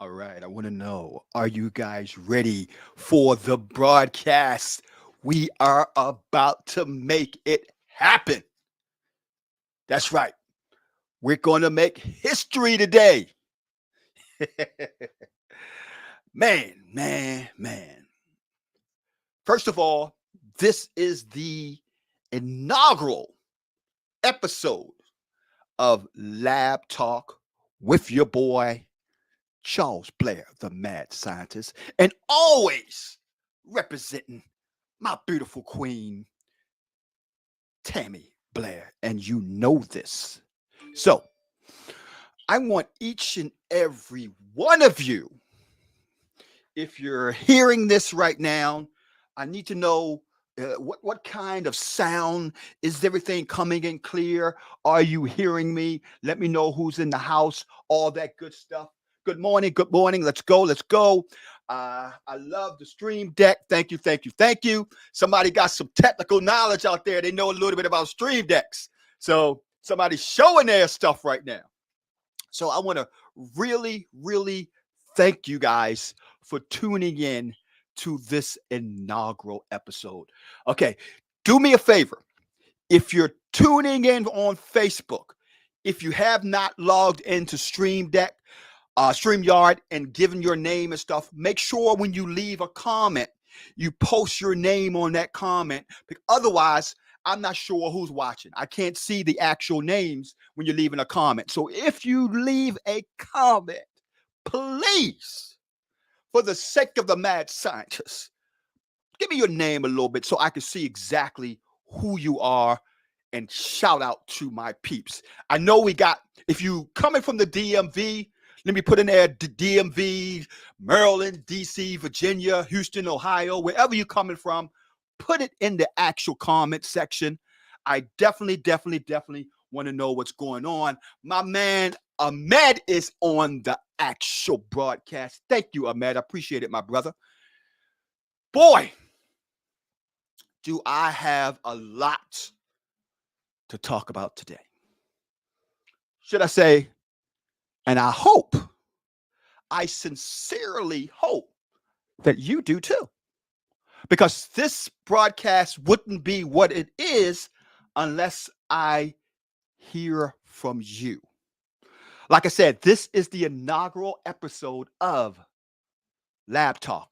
All right, I want to know, are you guys ready for the broadcast? We are about to make it happen. That's right. We're going to make history today. Man. First of all, this is the inaugural episode of Lab Talk with your boy, Charles Blair, the mad scientist, and always representing my beautiful queen, Tammy Blair. And you know this. So I want each and every one of you, if you're hearing this right now, I need to know what kind of sound is everything coming in clear? Are you hearing me? Let me know who's in the house, all that good stuff. Good morning. Good morning. Let's go. Let's go. I love the stream deck. Thank you. Thank you. Thank you. Somebody got some technical knowledge out there. They know a little bit about stream decks. So somebody's showing their stuff right now. So I want to really thank you guys for tuning in to this inaugural episode. Okay, do me a favor. If you're tuning in on Facebook, if you have not logged into StreamYard and given your name and stuff, make sure when you leave a comment, you post your name on that comment. Otherwise, I'm not sure who's watching. I can't see the actual names when you're leaving a comment. So if you leave a comment, please, for the sake of the mad scientist, give me your name a little bit so I can see exactly who you are and shout out to my peeps. I know we got, if you coming from the DMV, let me put in there DMV, Maryland, DC, Virginia, Houston, Ohio, wherever you're coming from, put it in the actual comment section. I definitely want to know what's going on. My man Ahmed is on the actual broadcast. Thank you, Ahmed. I appreciate it, my brother. Boy, do I have a lot to talk about today. Should I say, and I sincerely hope that you do too. Because this broadcast wouldn't be what it is unless I hear from you. Like I said, this is the inaugural episode of Lab Talk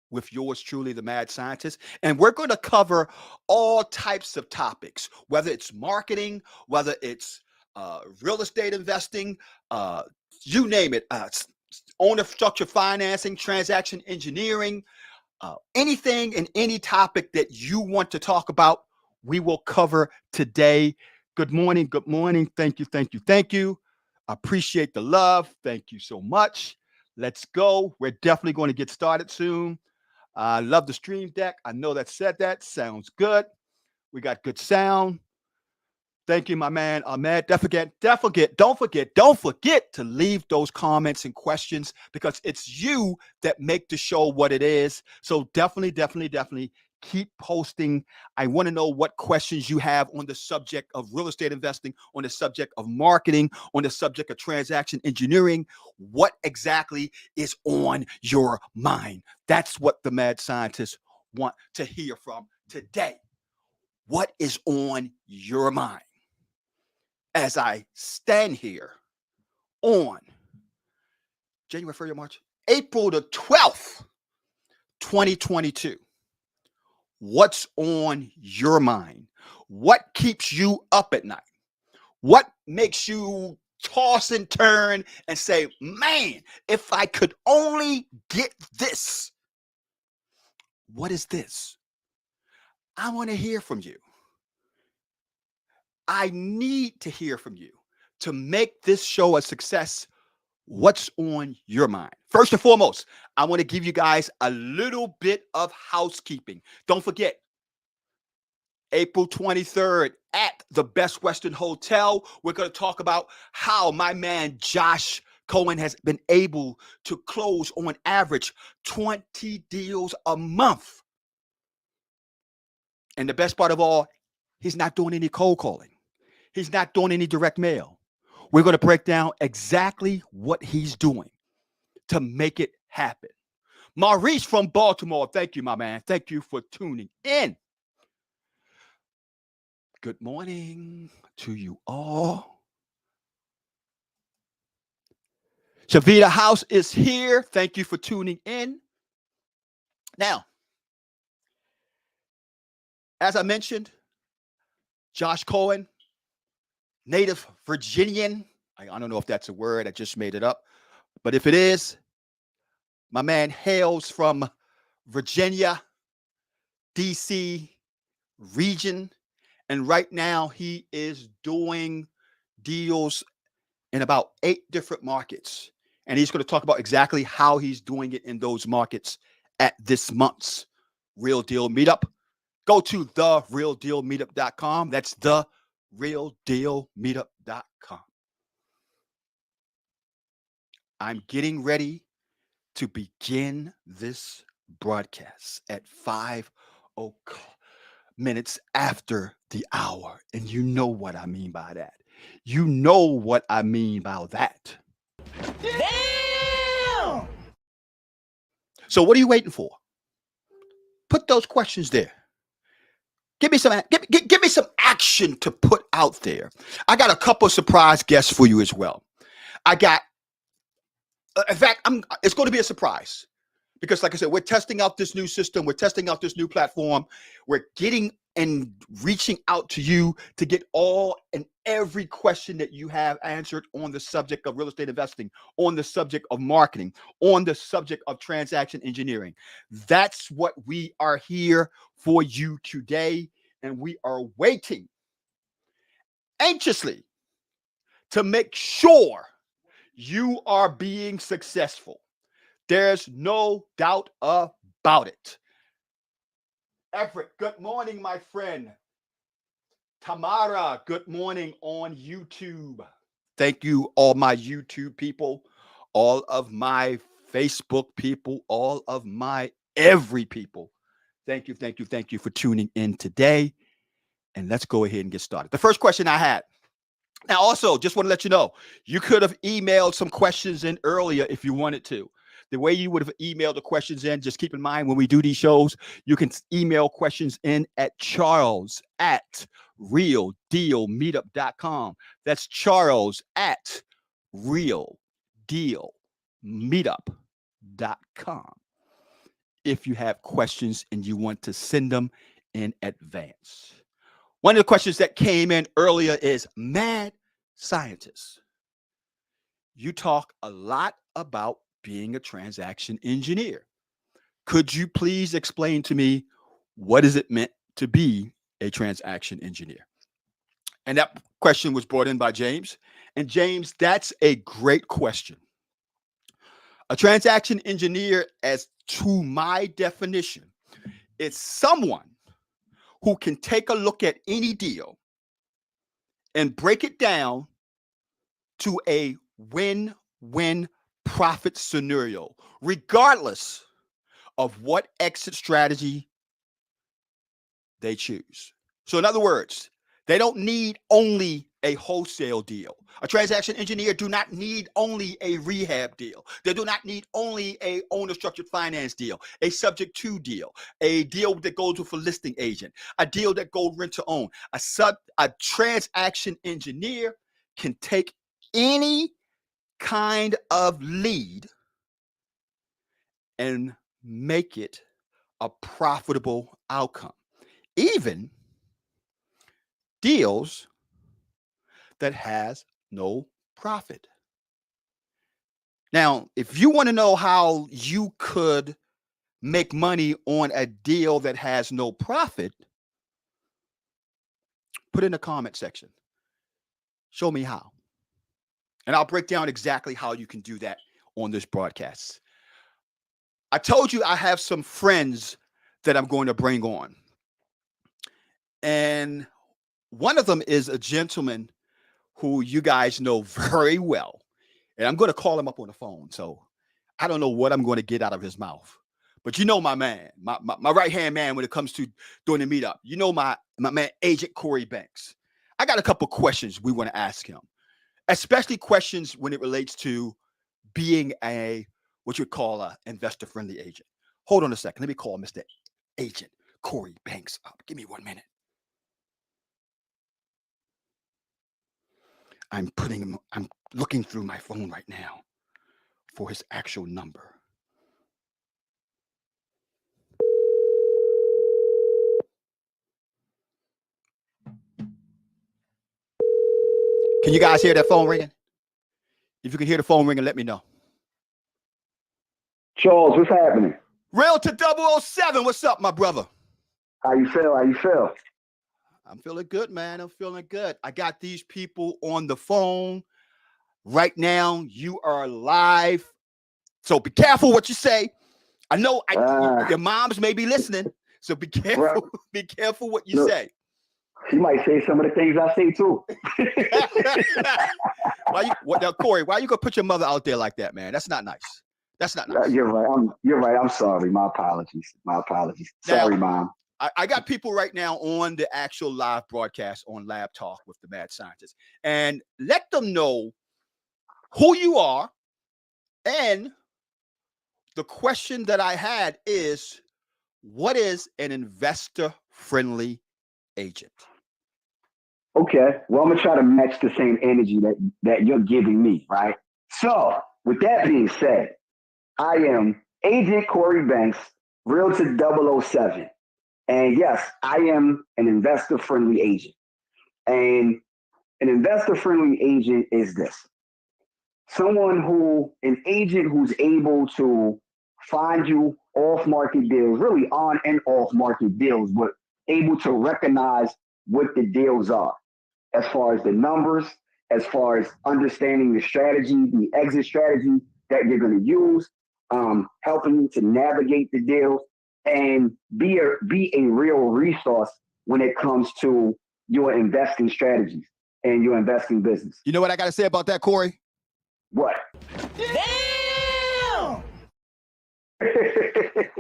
with yours truly, the mad scientist. And we're going to cover all types of topics, whether it's marketing, whether it's real estate investing, you name it, owner structure financing, transaction engineering, anything and any topic that you want to talk about, we will cover today. Good morning. Good morning. Thank you. I appreciate the love. Thank you so much. Let's go. We're definitely going to get started soon. I love the stream deck. I know that said that. Sounds good. We got good sound. Thank you, my man Ahmed. Don't forget to leave those comments and questions because it's you that make the show what it is. So definitely keep posting. I want to know what questions you have on the subject of real estate investing, on the subject of marketing, on the subject of transaction engineering. What exactly is on your mind? That's what the mad scientists want to hear from today. What is on your mind? As I stand here on January, February, March, April the 12th, 2022. What's on your mind? What keeps you up at night? What makes you toss and turn and say, man, if I could only get this? What is this? I want to hear from you. I need to hear from you to make this show a success. What's on your mind? First and foremost, I want to give you guys a little bit of housekeeping. Don't forget, April 23rd at the Best Western Hotel, we're going to talk about how my man Josh Cohen has been able to close on average 20 deals a month. And the best part of all, he's not doing any cold calling. He's not doing any direct mail. We're going to break down exactly what he's doing. to make it happen. Maurice from Baltimore, thank you, my man. Thank you for tuning in. Good morning to you all. Shavita House is here. Thank you for tuning in. Now, as I mentioned, Josh Cohen, native Virginian. I don't know if that's a word. I just made it up. But if it is, my man hails from Virginia, D.C. region. And right now he is doing deals in about 8 different markets. And he's going to talk about exactly how he's doing it in those markets at this month's Real Deal Meetup. Go to therealdealmeetup.com. That's therealdealmeetup.com. I'm getting ready to begin this broadcast at 5 minutes after the hour. And you know what I mean by that. You know what I mean by that. Damn! So what are you waiting for? Put those questions there. Give me some action to put out there. I got a couple of surprise guests for you as well. I got, in fact, it's going to be a surprise because, like I said, we're testing out this new system. We're testing out this new platform. We're getting and reaching out to you to get all and every question that you have answered on the subject of real estate investing, on the subject of marketing, on the subject of transaction engineering. That's what we are here for you today. And we are waiting anxiously to make sure you are being successful. There's no doubt about it. Everett, good morning, my friend. Tamara, good morning on YouTube. Thank you, all my YouTube people, all of my Facebook people, all of my every people. Thank you for tuning in today. And let's go ahead and get started. The first question I had. Now, also, just want to let you know, you could have emailed some questions in earlier if you wanted to. The way you would have emailed the questions in, just keep in mind when we do these shows, you can email questions in at charles@realdealmeetup.com. That's charles@realdealmeetup.com. If you have questions and you want to send them in advance. One of the questions that came in earlier is, mad scientist, you talk a lot about being a transaction engineer. Could you please explain to me what is it meant to be a transaction engineer? And that question was brought in by James. And James, that's a great question. A transaction engineer, as to my definition, is someone who can take a look at any deal and break it down to a win-win profit scenario, regardless of what exit strategy they choose. So in other words, they don't need only a wholesale deal. A transaction engineer do not need only a rehab deal. They do not need only a owner-structured finance deal, a subject to deal, a deal that goes with a listing agent, a deal that goes rent to own. A transaction engineer can take any kind of lead and make it a profitable outcome. Even deals that has no profit. Now, if you want to know how you could make money on a deal that has no profit, put in the comment section. Show me how. And I'll break down exactly how you can do that on this broadcast. I told you I have some friends that I'm going to bring on. And one of them is a gentleman who you guys know very well. And I'm going to call him up on the phone. So I don't know what I'm going to get out of his mouth. But you know my man, my right-hand man when it comes to doing the meetup. You know my man, Agent Cory Banks. I got a couple questions we want to ask him, especially questions when it relates to being a what you call a investor-friendly agent. Hold on a second. Let me call Mr. Agent Cory Banks up. Give me 1 minute. I'm looking through my phone right now for his actual number. Can you guys hear that phone ringing? If you can hear the phone ringing, let me know. Charles, what's happening? Real to 007. What's up, my brother? How you feel? How you feel? I'm feeling good, man. I'm feeling good. I got these people on the phone right now. You are live. So be careful what you say. I know your moms may be listening. So be careful. Well, be careful what you say. She might say some of the things I say too. Now, Cory, why you gonna put your mother out there like that, man? That's not nice. That's not nice. You're right. You're right. I'm sorry. My apologies. Sorry, Mom. I got people right now on the actual live broadcast on Lab Talk with the Mad Scientist, and let them know who you are. And the question that I had is, what is an investor-friendly agent? Okay. Well, I'm gonna try to match the same energy that you're giving me, right? So, with that being said, I am Agent Cory Banks, Realtor 007. And yes, I am an investor-friendly agent. And an investor-friendly agent is this. An agent who's able to find you off-market deals, really on and off-market deals, but able to recognize what the deals are as far as the numbers, as far as understanding the strategy, the exit strategy that you're going to use, helping you to navigate the deals and be a real resource when it comes to your investing strategies and your investing business. You know what I got to say about that, Cory? What? Damn!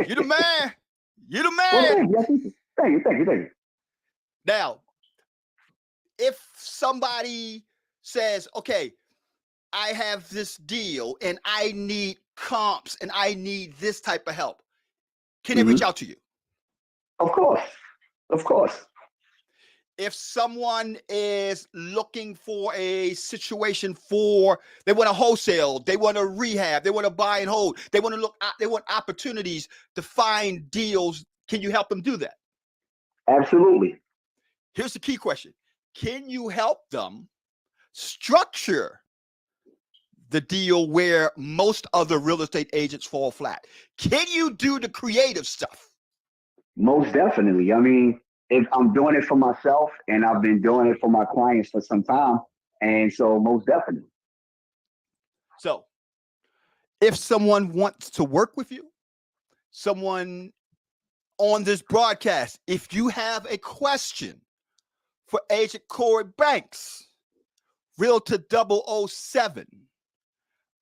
You the man. You the man. Well, thank you. Now, if somebody says, okay, I have this deal and I need comps and I need this type of help, can they reach out to you? Of course. If someone is looking for a situation they want to wholesale, they want to rehab, they want to buy and hold, they want opportunities to find deals, can you help them do that? Absolutely. Here's the key question. Can you help them structure the deal where most other real estate agents fall flat? Can you do the creative stuff? Most definitely. I mean, if I'm doing it for myself and I've been doing it for my clients for some time. And so most definitely. So if someone wants to work with you, someone on this broadcast, if you have a question for Agent Cory Banks, Realtor 007,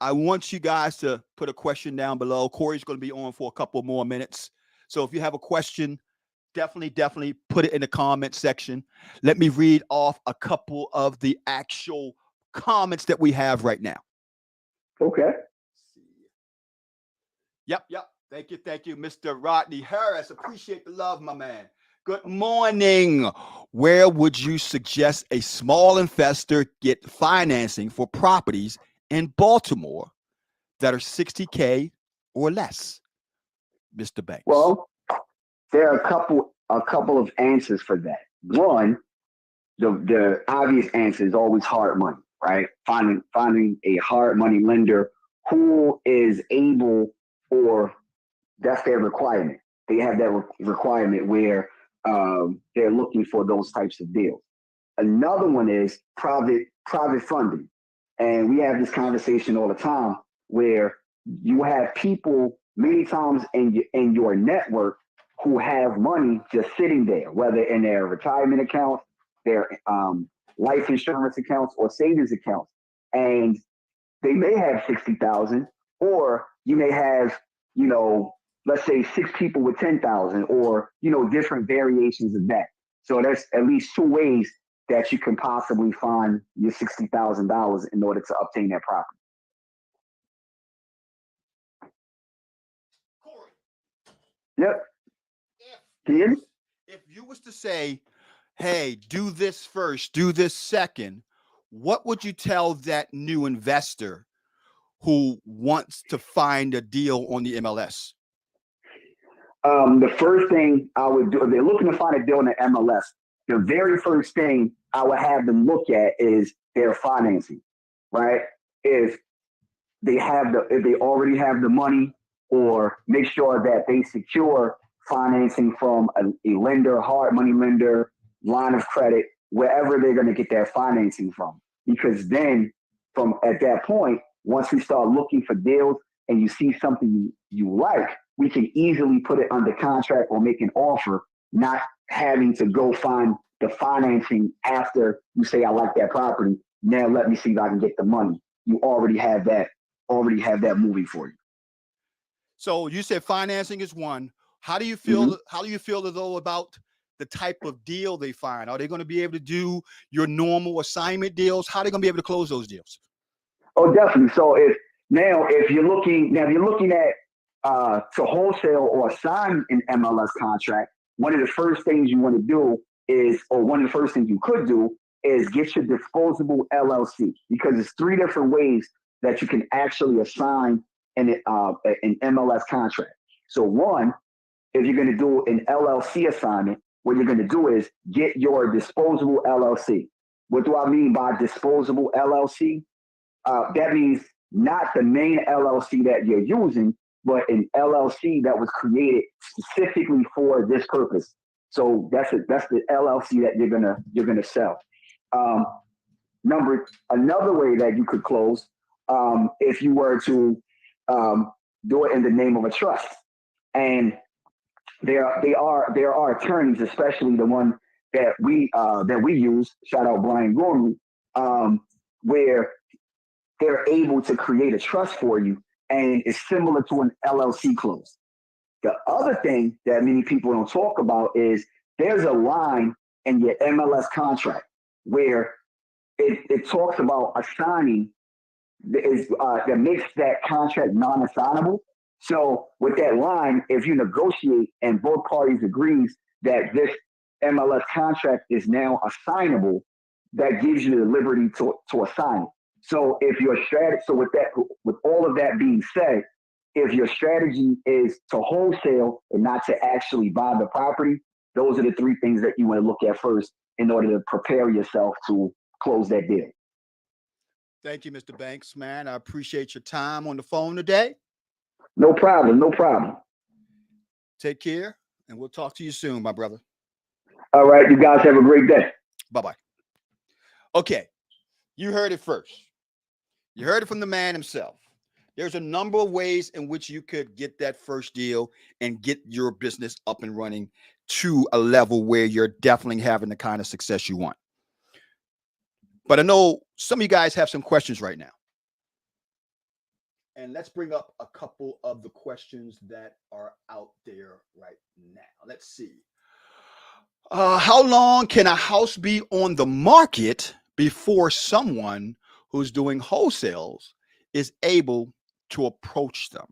I want you guys to put a question down below. Cory's going to be on for a couple more minutes. So if you have a question, definitely put it in the comment section. Let me read off a couple of the actual comments that we have right now. Okay. Yep. Thank you, Mr. Rodney Harris. Appreciate the love, my man. Good morning. Where would you suggest a small investor get financing for properties in Baltimore that are $60K or less, Mr. Banks? Well, there are a couple of answers for that. One, the obvious answer is always hard money, right? Finding a hard money lender who is able, or that's their requirement. They have that requirement where they're looking for those types of deals. Another one is private funding. And we have this conversation all the time where you have people many times in your network who have money just sitting there, whether in their retirement accounts, their life insurance accounts, or savings accounts. And they may have 60,000, or you may have, let's say 6 people with 10,000, or, different variations of that. So there's at least 2 ways that you can possibly find your $60,000 in order to obtain that property. Yep. If Can you hear me? if you was to say, hey, do this first, do this second, what would you tell that new investor who wants to find a deal on the MLS? The first thing I would do, if they're looking to find a deal in the MLS, the very first thing I would have them look at is their financing, right? If if they already have the money, or make sure that they secure financing from a lender, hard money lender, line of credit, wherever they're going to get their financing from. Because then, from at that point, once we start looking for deals and you see something you like, we can easily put it under contract or make an offer, not having to go find the financing after you say, I like that property. Now let me see if I can get the money. You already have that moving for you. So you said financing is one. How do you Mm-hmm. feel? How do you feel though about the type of deal they find? Are they going to be able to do your normal assignment deals? How are they going to be able to close those deals? Oh, definitely. So if you're looking at to wholesale or sign an MLS contract, one of the first things you want to do is, or one of the first things you could do is get your disposable LLC, because it's three different ways that you can actually assign an MLS contract. So one, if you're going to do an LLC assignment, what you're going to do is get your disposable LLC. What do I mean by disposable LLC? That means not the main LLC that you're using, but an LLC that was created specifically for this purpose. So that's the LLC that you're gonna sell. Um, Another way that you could close, if you were to do it in the name of a trust, and there are attorneys, especially the one that we use. Shout out Brian Gorman, where they're able to create a trust for you, and it's similar to an LLC close. The other thing that many people don't talk about is there's a line in your MLS contract where it talks about assigning that makes that contract non-assignable. So with that line, if you negotiate and both parties agrees that this MLS contract is now assignable, that gives you the liberty to assign it. So if your strategy, with all of that being said, if your strategy is to wholesale and not to actually buy the property, those are the three things that you want to look at first in order to prepare yourself to close that deal. Thank you, Mr. Banks, man. I appreciate your time on the phone today. No problem. No problem. Take care, and we'll talk to you soon, my brother. All right. You guys have a great day. Bye-bye. Okay, you heard it first. You heard it from the man himself. There's a number of ways in which you could get that first deal and get your business up and running to a level where you're definitely having the kind of success you want. But I know some of you guys have some questions right now. And let's bring up a couple of the questions that are out there right now. Let's see. How long can a house be on the market before someone who's doing wholesales is able to approach them?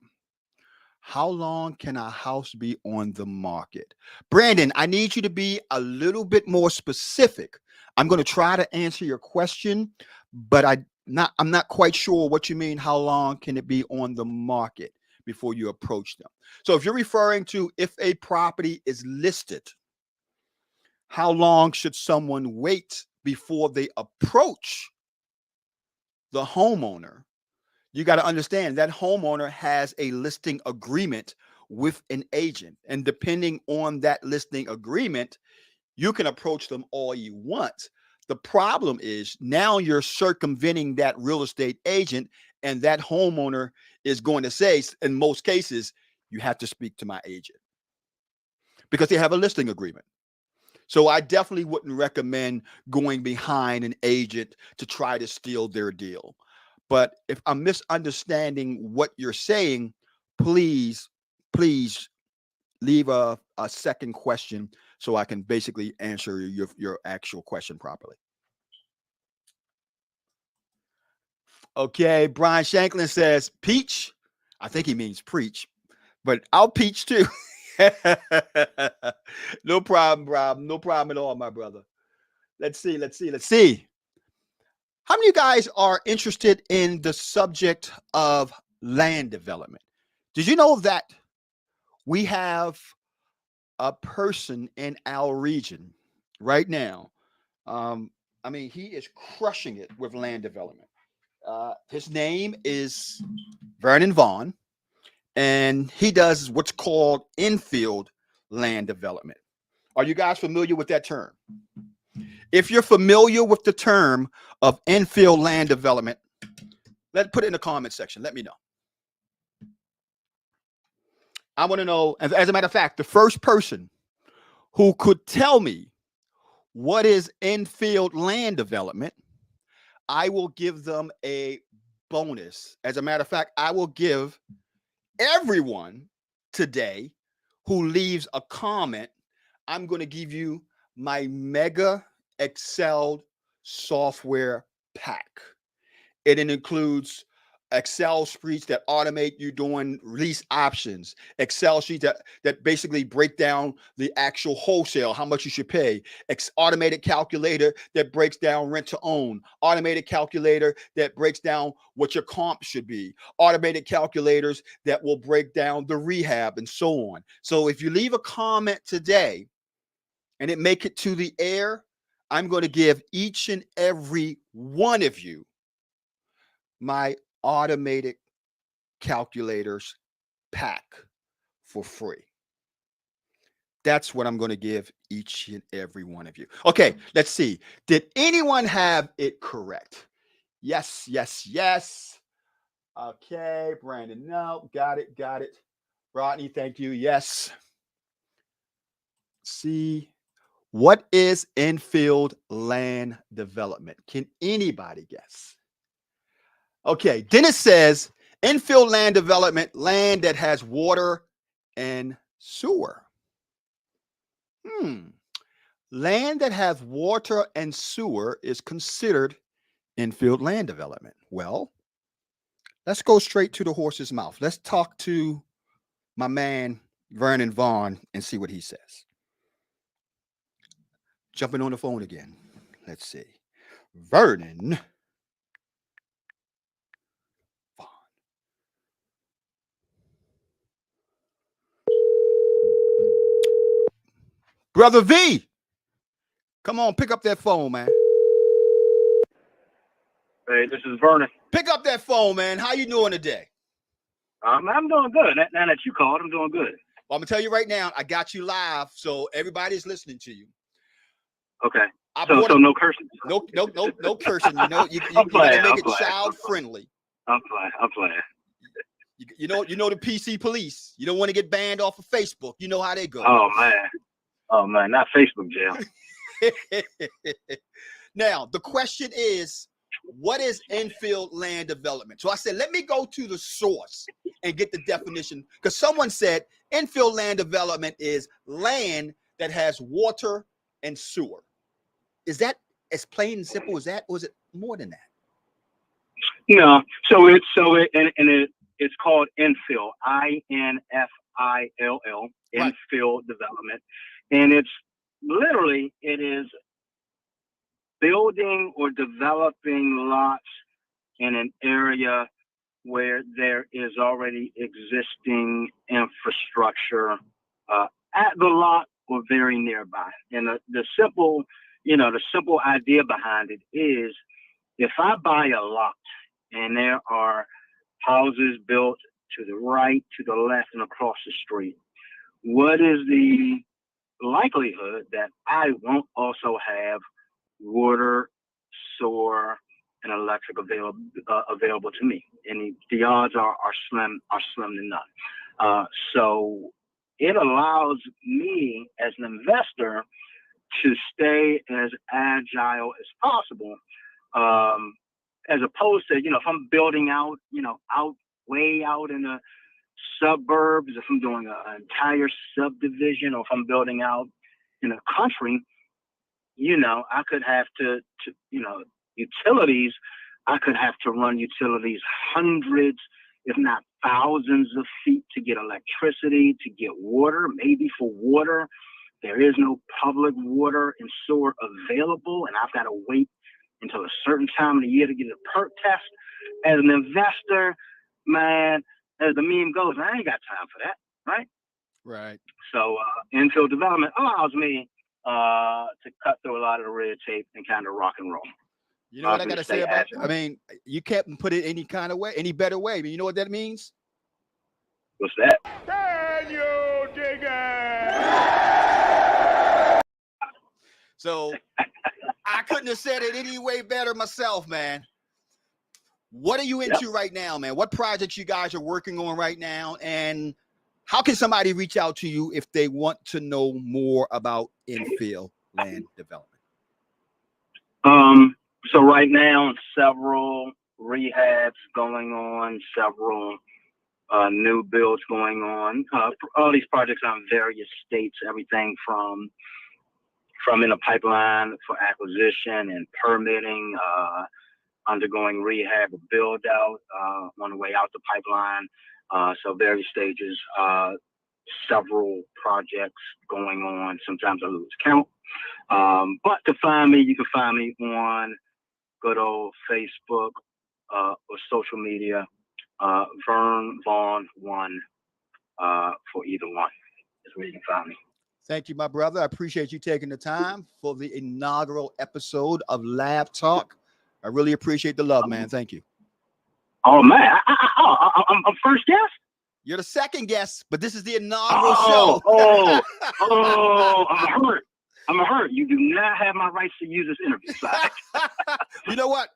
How long can a house be on the market? Brandon, I need you to be a little bit more specific. I'm going to try to answer your question, but I'm not quite sure what you mean. How long can it be on the market before you approach them? So if you're referring to if a property is listed, how long should someone wait before they approach the homeowner? You got to understand that homeowner has a listing agreement with an agent. And depending on that listing agreement, you can approach them all you want. The problem is now you're circumventing that real estate agent, and that homeowner is going to say, in most cases, you have to speak to my agent because they have a listing agreement. So I definitely wouldn't recommend going behind an agent to try to steal their deal. But if I'm misunderstanding what you're saying, please leave a second question so I can basically answer your actual question properly. Okay, Brian Shanklin says, peach. I think he means preach, but I'll peach too. No problem, Rob. No problem at all, my brother. Let's see. How many of you guys are interested in the subject of land development? Did you know that we have a person in our region right now? I mean, he is crushing it with land development. His name is Vernon Vaughn, and he does what's called infield land development. Are you guys familiar with that term? If you're familiar with the term of infield land development, let's put it in the comment section. Let me know. I want to know, as a matter of fact, the first person who could tell me what is infield land development, I will give them a bonus. As a matter of fact, I will give everyone today who leaves a comment, I'm going to give you my mega Excel software pack. It includes Excel sheets that automate you doing lease options, Excel sheets that basically break down the actual wholesale, how much you should pay, automated calculator that breaks down rent to own, automated calculator that breaks down what your comp should be, automated calculators that will break down the rehab and so on. So if you leave a comment today and it make it to the air, I'm going to give each and every one of you my automated calculators pack for free. That's what I'm going to give each and every one of you. Okay, let's see. Did anyone have it correct? Yes. Okay, Brandon, no. Got it. Rodney, thank you. Yes. See, what is infield land development? Can anybody guess? Okay, then it says infill land development, land that has water and sewer. Land that has water and sewer is considered infield land development. Well, let's go straight to the horse's mouth. Let's talk to my man, Vernon Vaughn, and see what he says. Jumping on the phone again. Let's see. Vernon Vaughn. Brother V, come on, pick up that phone, man. Hey, this is Vernon. Pick up that phone, man. How you doing today? I'm doing good. Now that you called, I'm doing good. Well, I'm gonna tell you right now, I got you live, so everybody's listening to you. Okay. So no cursing. No cursing. You know, you gotta make it child friendly. I'm playing. You know the PC police. You don't want to get banned off of Facebook. You know how they go. Oh man, not Facebook jail. Now the question is, what is infield land development? So I said, let me go to the source and get the definition, because someone said infield land development is land that has water and sewer. Is that as plain and simple as that, or is it more than that? No. So it's called infill. INFILL. Infill development, and it is building or developing lots in an area where there is already existing infrastructure at the lot or very nearby. And the simple idea behind it is, if I buy a lot and there are houses built to the right, to the left, and across the street, what is the likelihood that I won't also have water, sewer, and electric available to me? And the odds are slim to none. So it allows me as an investor to stay as agile as possible, as opposed to, if I'm building out, way out in the suburbs, if I'm doing an entire subdivision, or if I'm building out in the country, I could have to utilities. I could have to run utilities hundreds, if not thousands of feet to get electricity, to get water. Maybe for water, there is no public water and sewer available, and I've got to wait until a certain time of the year to get a perk test. As an investor, man, as the meme goes, I ain't got time for that, right? Right. So infill development allows me to cut through a lot of the red tape and kind of rock and roll. You know what I got to say about it? I mean, you can't put it any kind of way, any better way. But you know what that means? What's that? Can you dig it? So I couldn't have said it any way better myself, man. What are you into right now, man? What projects you guys are working on right now? And how can somebody reach out to you if they want to know more about infill land development? So right now, several rehabs going on, several new builds going on. All these projects are in various states, everything from in a pipeline for acquisition and permitting, undergoing rehab or build out, on the way out the pipeline. So various stages, several projects going on. Sometimes I lose count. But to find me, you can find me on good old Facebook or social media, Vernon Vaughn 1 for either one is where you can find me. Thank you, my brother. I appreciate you taking the time for the inaugural episode of Lab Talk. I really appreciate the love, man. Thank you. Oh, man. I'm first guest? You're the second guest, but this is the inaugural show. I'm hurt. You do not have my rights to use this interview. You know what?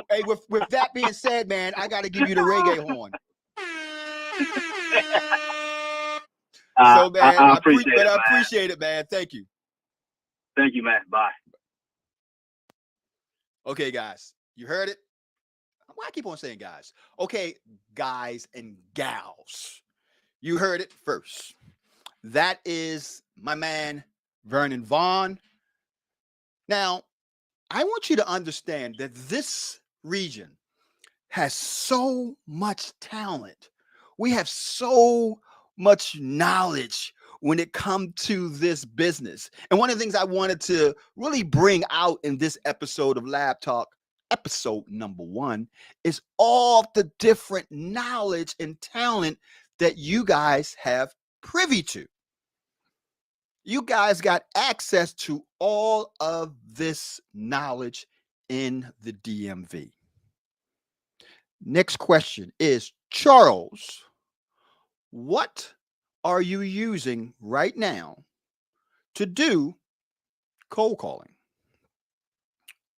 Hey, with that being said, man, I got to give you the reggae horn. So, man, I appreciate it, man. Thank you. Thank you, man. Bye. Okay, guys, you heard it. Why I keep on saying guys? Okay, guys and gals, you heard it first. That is my man, Vernon Vaughn. Now, I want you to understand that this region has so much talent. We have so much knowledge when it comes to this business. And one of the things I wanted to really bring out in this episode of Lab Talk, episode number 1, is all the different knowledge and talent that you guys have privy to. You guys got access to all of this knowledge in the DMV. Next question is, Charles, what are you using right now to do cold calling?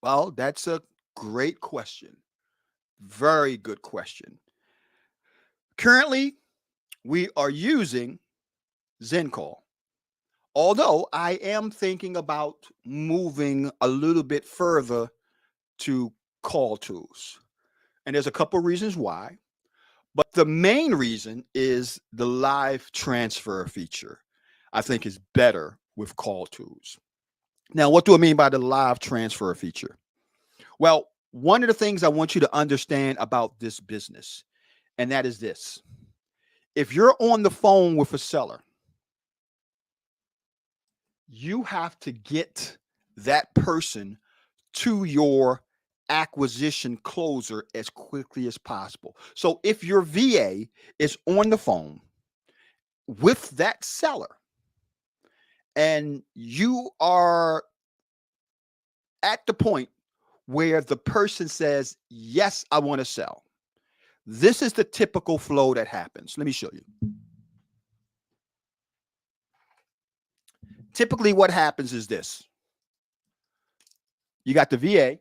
Well, that's a great question. Very good question. Currently, we are using ZenCall. Although I am thinking about moving a little bit further to call tools. And there's a couple of reasons why. But the main reason is the live transfer feature, I think, is better with call tools. Now, what do I mean by the live transfer feature? Well, one of the things I want you to understand about this business, and that is this. If you're on the phone with a seller, you have to get that person to your acquisition closer as quickly as possible. So if your VA is on the phone with that seller and you are at the point where the person says, yes, I want to sell, this is the typical flow that happens. Let me show you. Typically what happens is this. You got the VA,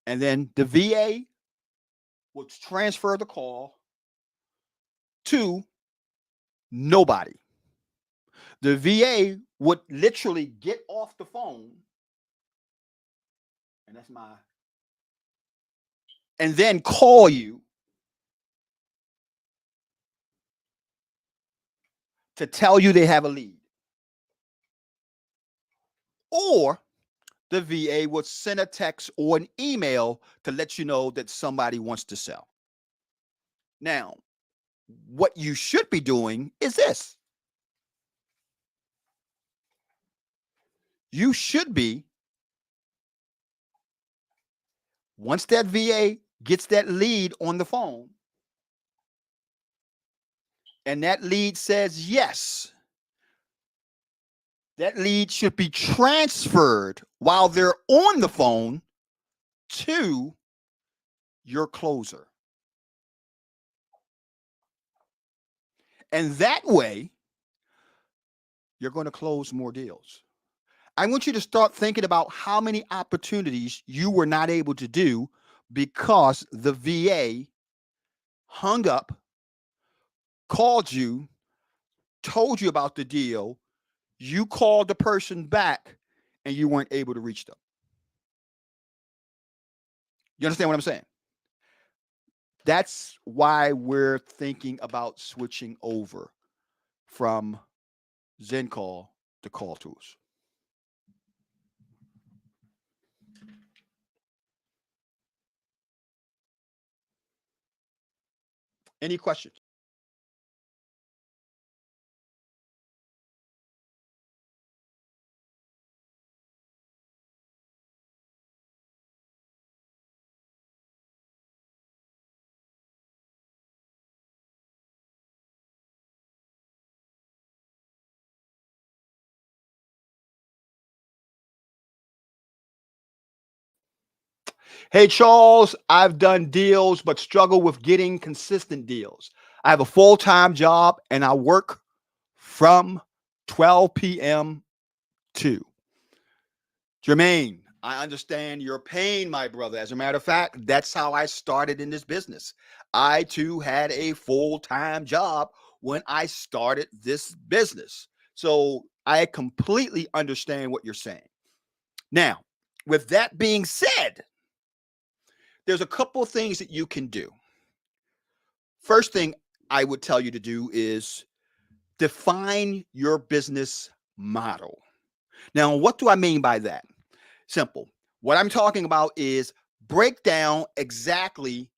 and then the VA will transfer the call to nobody. The VA would literally get off the phone, and that's my, and then call you to tell you they have a lead. Or the VA would send a text or an email to let you know that somebody wants to sell. Now, what you should be doing is this. You should be, once that VA gets that lead on the phone, and that lead says yes, that lead should be transferred while they're on the phone to your closer. And that way, you're going to close more deals. I want you to start thinking about how many opportunities you were not able to do because the VA hung up, called you, told you about the deal, you called the person back, and you weren't able to reach them. You understand what I'm saying? That's why we're thinking about switching over from ZenCall to Call Tools. Any questions? Hey, Charles, I've done deals, but struggle with getting consistent deals. I have a full-time job and I work from 12 p.m. to. Jermaine, I understand your pain, my brother. As a matter of fact, that's how I started in this business. I too had a full-time job when I started this business. So I completely understand what you're saying. Now, with that being said, there's a couple of things that you can do. First thing I would tell you to do is define your business model. Now, what do I mean by that? Simple. What I'm talking about is break down exactly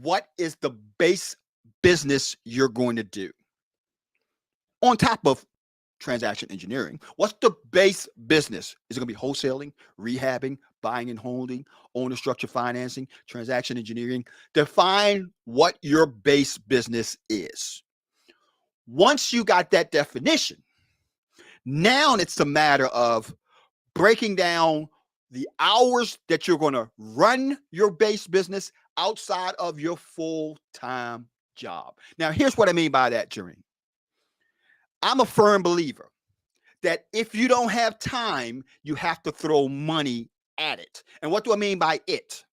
what is the base business you're going to do. On top of transaction engineering, what's the base business? Is it going to be wholesaling, rehabbing, buying and holding, owner structure financing, transaction engineering? Define what your base business is. Once you got that definition, now it's a matter of breaking down the hours that you're going to run your base business outside of your full-time job. Now, here's what I mean by that, Jeremy. I'm a firm believer that if you don't have time, you have to throw money at it. And what do I mean by it?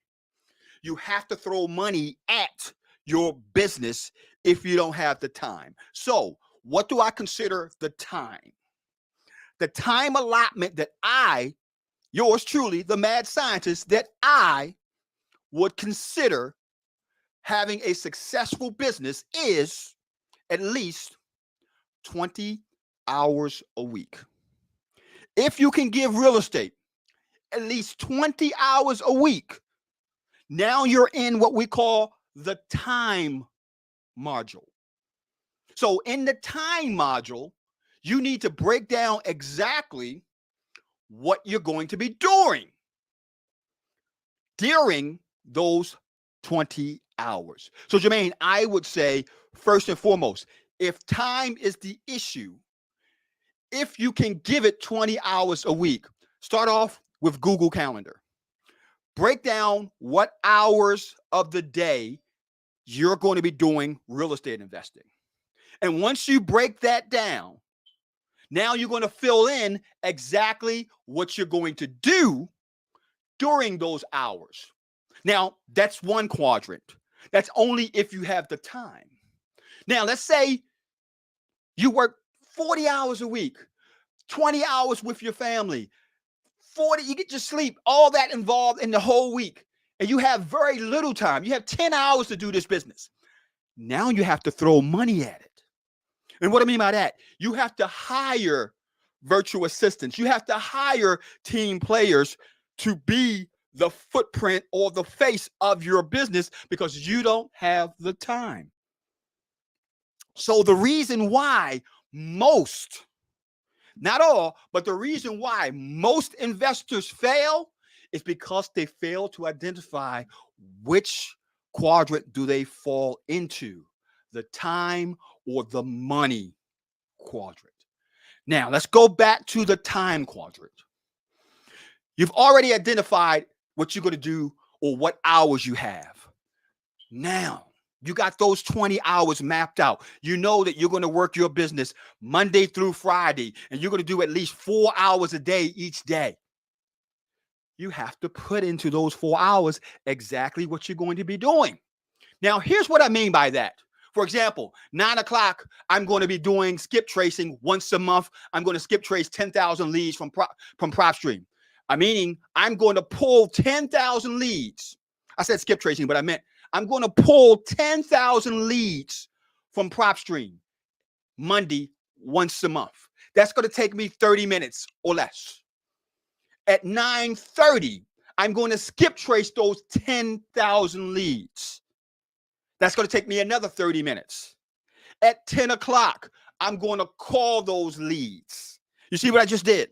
You have to throw money at your business if you don't have the time. So what do I consider the time? The time allotment that yours truly, the mad scientist, that I would consider having a successful business is at least 20 hours a week. If you can give real estate at least 20 hours a week, now you're in what we call the time module. So in the time module, you need to break down exactly what you're going to be doing during those 20 hours. So Jermaine, I would say first and foremost, if time is the issue, if you can give it 20 hours a week, start off with Google Calendar. Break down what hours of the day you're going to be doing real estate investing. And once you break that down, now you're going to fill in exactly what you're going to do during those hours. Now, that's one quadrant. That's only if you have the time. Now, let's say you work 40 hours a week, 20 hours with your family, 40, you get your sleep, all that involved in the whole week, and you have very little time. You have 10 hours to do this business. Now you have to throw money at it. And what I mean by that, you have to hire virtual assistants. You have to hire team players to be the footprint or the face of your business because you don't have the time. So the reason why most, not all, but the reason why most investors fail is because they fail to identify which quadrant do they fall into, the time or the money quadrant. Now, let's go back to the time quadrant. You've already identified what you're going to do or what hours you have. Now, you got those 20 hours mapped out. You know that you're going to work your business Monday through Friday, and you're going to do at least 4 hours a day each day. You have to put into those 4 hours exactly what you're going to be doing. Now, here's what I mean by that. For example, 9 o'clock, I'm going to be doing skip tracing once a month. I'm going to skip trace 10,000 leads from PropStream. Meaning I'm going to pull 10,000 leads. I said skip tracing, but I meant I'm going to pull 10,000 leads from PropStream Monday once a month. That's going to take me 30 minutes or less. At 9:30, I'm going to skip trace those 10,000 leads. That's going to take me another 30 minutes. At 10 o'clock, I'm going to call those leads. You see what I just did?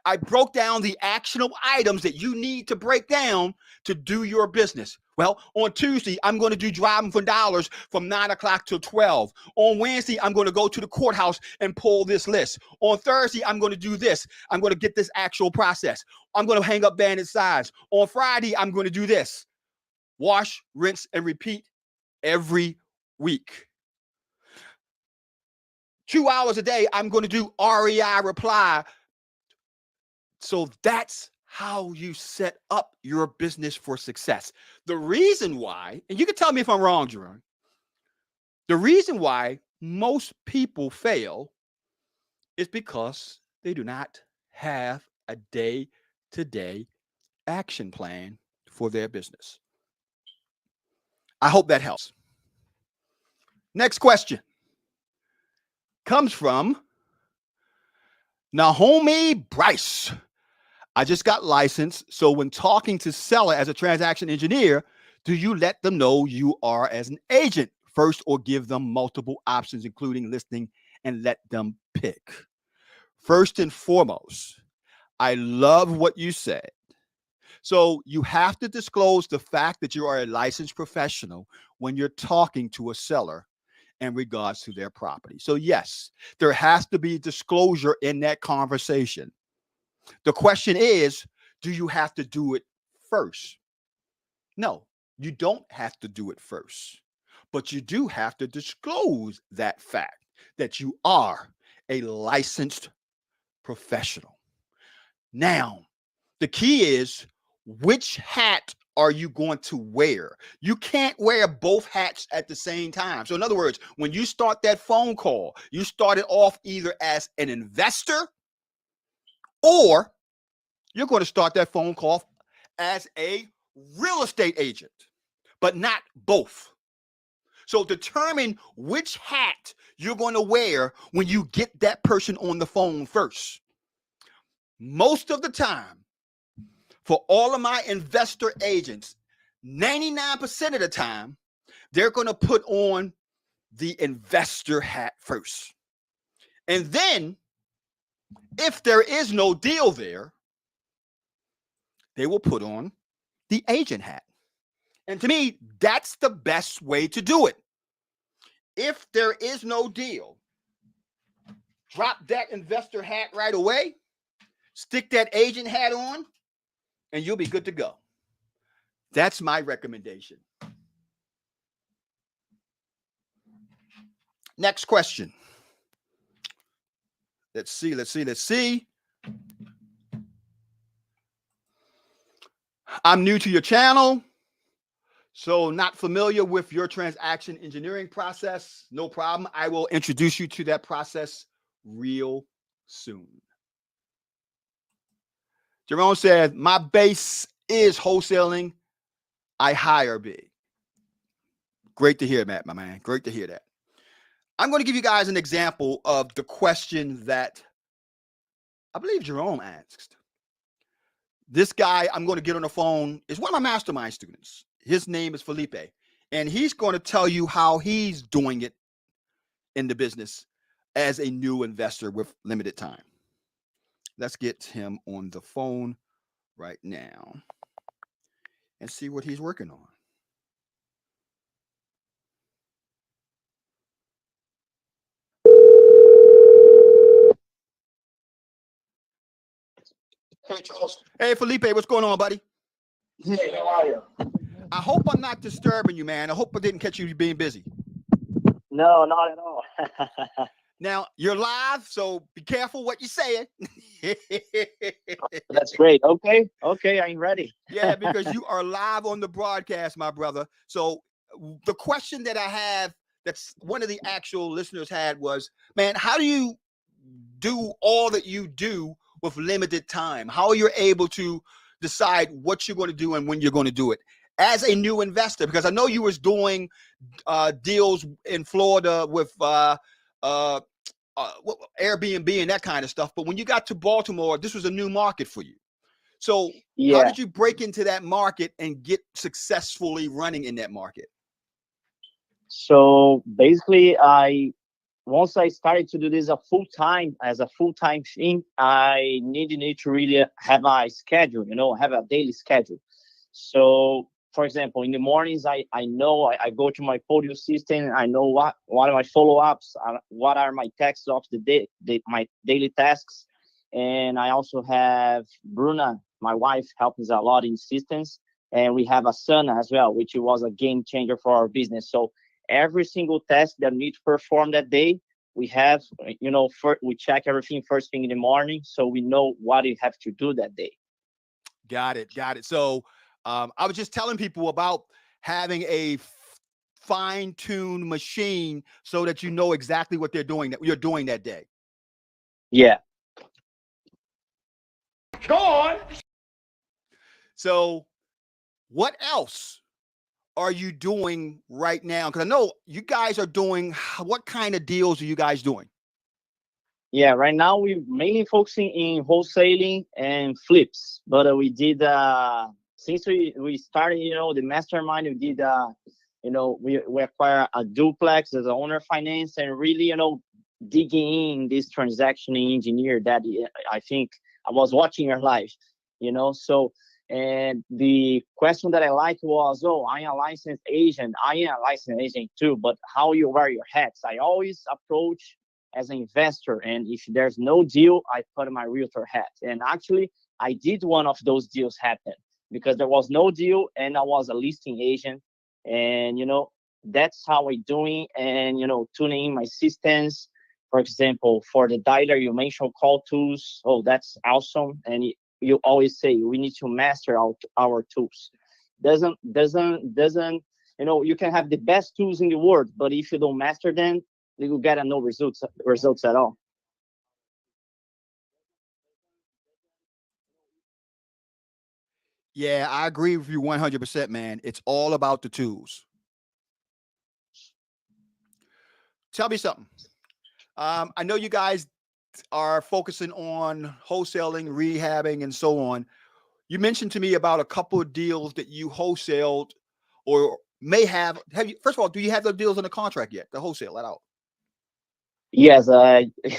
I broke down the actionable items that you need to break down to do your business. Well, on Tuesday, I'm going to do driving for dollars from 9 o'clock till 12. On Wednesday, I'm going to go to the courthouse and pull this list. On Thursday, I'm going to do this. I'm going to get this actual process. I'm going to hang up bandit signs. On Friday, I'm going to do this. Wash, rinse, and repeat every week. 2 hours a day, I'm going to do REI reply. So that's how you set up your business for success. The reason why, and you can tell me if I'm wrong, Jerome, the reason why most people fail is because they do not have a day-to-day action plan for their business. I hope that helps. Next question comes from Naomi Bryce. I just got licensed, so when talking to seller as a transaction engineer, do you let them know you are as an agent first or give them multiple options, including listing, and let them pick? First and foremost, I love what you said. So you have to disclose the fact that you are a licensed professional when you're talking to a seller in regards to their property. So yes, there has to be disclosure in that conversation. The question is, do you have to do it first? No, you don't have to do it first, but you do have to disclose that fact that you are a licensed professional. Now, the key is, which hat are you going to wear? You can't wear both hats at the same time. So in other words, when you start that phone call, you start it off either as an investor or you're going to start that phone call as a real estate agent, but not both. So determine which hat you're going to wear when you get that person on the phone first. Most of the time, for all of my investor agents, 99% of the time, they're going to put on the investor hat first. And then, if there is no deal there, they will put on the agent hat. And to me, that's the best way to do it. If there is no deal, drop that investor hat right away, stick that agent hat on, and you'll be good to go. That's my recommendation. Next question. Let's see. I'm new to your channel, so not familiar with your transaction engineering process. No problem. I will introduce you to that process real soon. Jerome said, my base is wholesaling. I hire big. Great to hear, Matt, my man. Great to hear that. I'm going to give you guys an example of the question that I believe Jerome asked. This guy I'm going to get on the phone is one of my mastermind students. His name is Felipe, and he's going to tell you how he's doing it in the business as a new investor with limited time. Let's get him on the phone right now and see what he's working on. Hey, Charles. Hey, Felipe, what's going on, buddy? Hey, how are you? I hope I'm not disturbing you, man. I hope I didn't catch you being busy. No, not at all. Now, you're live, so be careful what you're saying. That's great. Okay, I'm ready. Yeah, because you are live on the broadcast, my brother. So the question that I have, that's one of the actual listeners had was, man, how do you do all that you do with limited time? How are you able to decide what you're going to do and when you're going to do it as a new investor? Because I know you was doing deals in Florida with Airbnb and that kind of stuff. But when you got to Baltimore, this was a new market for you. So how did you break into that market and get successfully running in that market? So basically, once I started to do this as a full-time thing, I need to really have a schedule, have a daily schedule. So, for example, in the mornings, I know I go to my Podio system. I know what are my follow-ups, what are my tasks of the day, my daily tasks. And I also have Bruna, my wife, helping us a lot in systems. And we have a son as well, which was a game changer for our business. So every single task that we need to perform that day, we have, we check everything first thing in the morning, so we know what we have to do that day. Got it. So I was just telling people about having a fine-tuned machine so that you know exactly what you're doing that day. Yeah. Go on. So what else are you doing right now? Because I know you guys are doing, what kind of deals are you guys doing? Yeah, right now we're mainly focusing in wholesaling and flips. But we did, since we started, the mastermind, we did, we acquired a duplex as an owner finance and really, digging in this transaction engineer that I think I was watching your live, so. And the question that I liked was, I am a licensed agent. I am a licensed agent too, but how you wear your hats? I always approach as an investor. And if there's no deal, I put my realtor hat. And actually, I did one of those deals happen because there was no deal and I was a listing agent. And, that's how I'm doing. And, tuning in my systems. For example, for the dialer, you mentioned call tools. Oh, that's awesome. And you always say we need to master our tools. Doesn't you can have the best tools in the world, but if you don't master them, you will get no results at all. Yeah, I agree with you 100%, man. It's all about the tools. Tell me something. I know you guys are focusing on wholesaling, rehabbing, and so on. You mentioned to me about a couple of deals that you wholesaled or may have. Have you? First of all, do you have the deals in the contract yet? The wholesale that out? Yes,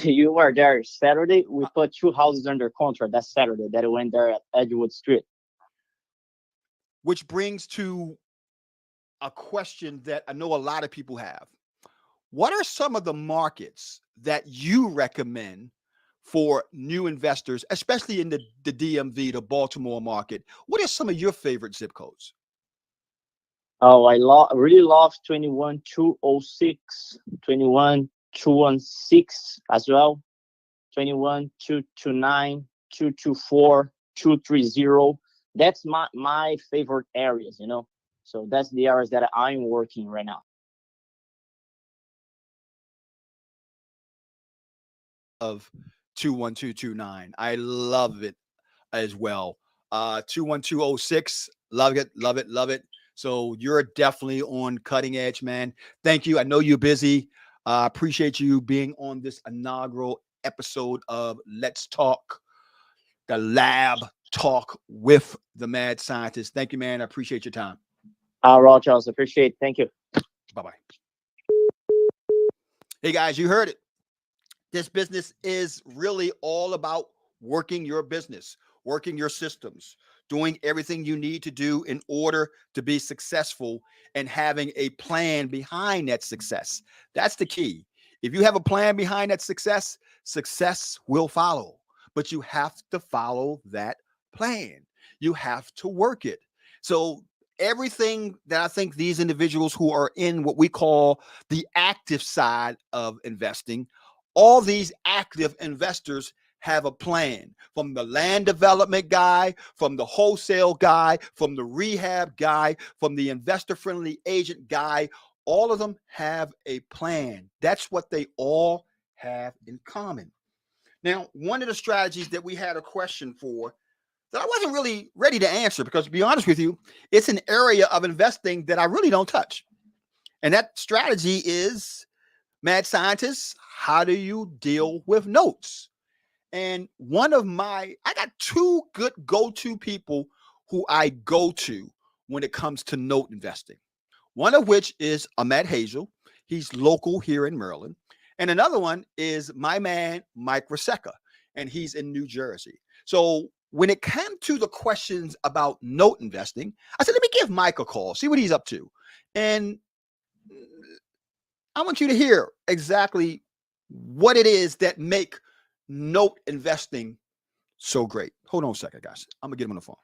you were there Saturday. We put 2 houses under contract that Saturday that went there at Edgewood Street. Which brings to a question that I know a lot of people have. What are some of the markets that you recommend for new investors, especially in the DMV, the Baltimore market? What are some of your favorite zip codes? Oh, I really love 21206, 21216 as well, 21229, 224, 230. That's my favorite areas, So that's the areas that I'm working right now. Of 21229. I love it as well. 21206. Love it. So you're definitely on cutting edge, man. Thank you. I know you're busy. Appreciate you being on this inaugural episode of Let's Talk, the lab talk with the mad scientist. Thank you, man. I appreciate your time. Charles, appreciate it. Thank you. Bye-bye. Hey guys, you heard it. This business is really all about working your business, working your systems, doing everything you need to do in order to be successful and having a plan behind that success. That's the key. If you have a plan behind that success, success will follow. But you have to follow that plan. You have to work it. So, everything that I think these individuals who are in what we call the active side of investing, all these active investors have a plan, from the land development guy, from the wholesale guy, from the rehab guy, from the investor friendly agent guy. All of them have a plan. That's what they all have in common. Now, one of the strategies that we had a question for that I wasn't really ready to answer, because to be honest with you, it's an area of investing that I really don't touch. And that strategy is, mad scientists, how do you deal with notes? And I got two good go-to people who I go to when it comes to note investing. One of which is Ahmed Hazel. He's local here in Maryland. And another one is my man, Mike Russica, and he's in New Jersey. So when it came to the questions about note investing, I said, let me give Mike a call, see what he's up to. And I want you to hear exactly what it is that make note investing so great. Hold on a second, guys. I'm gonna get him on the phone.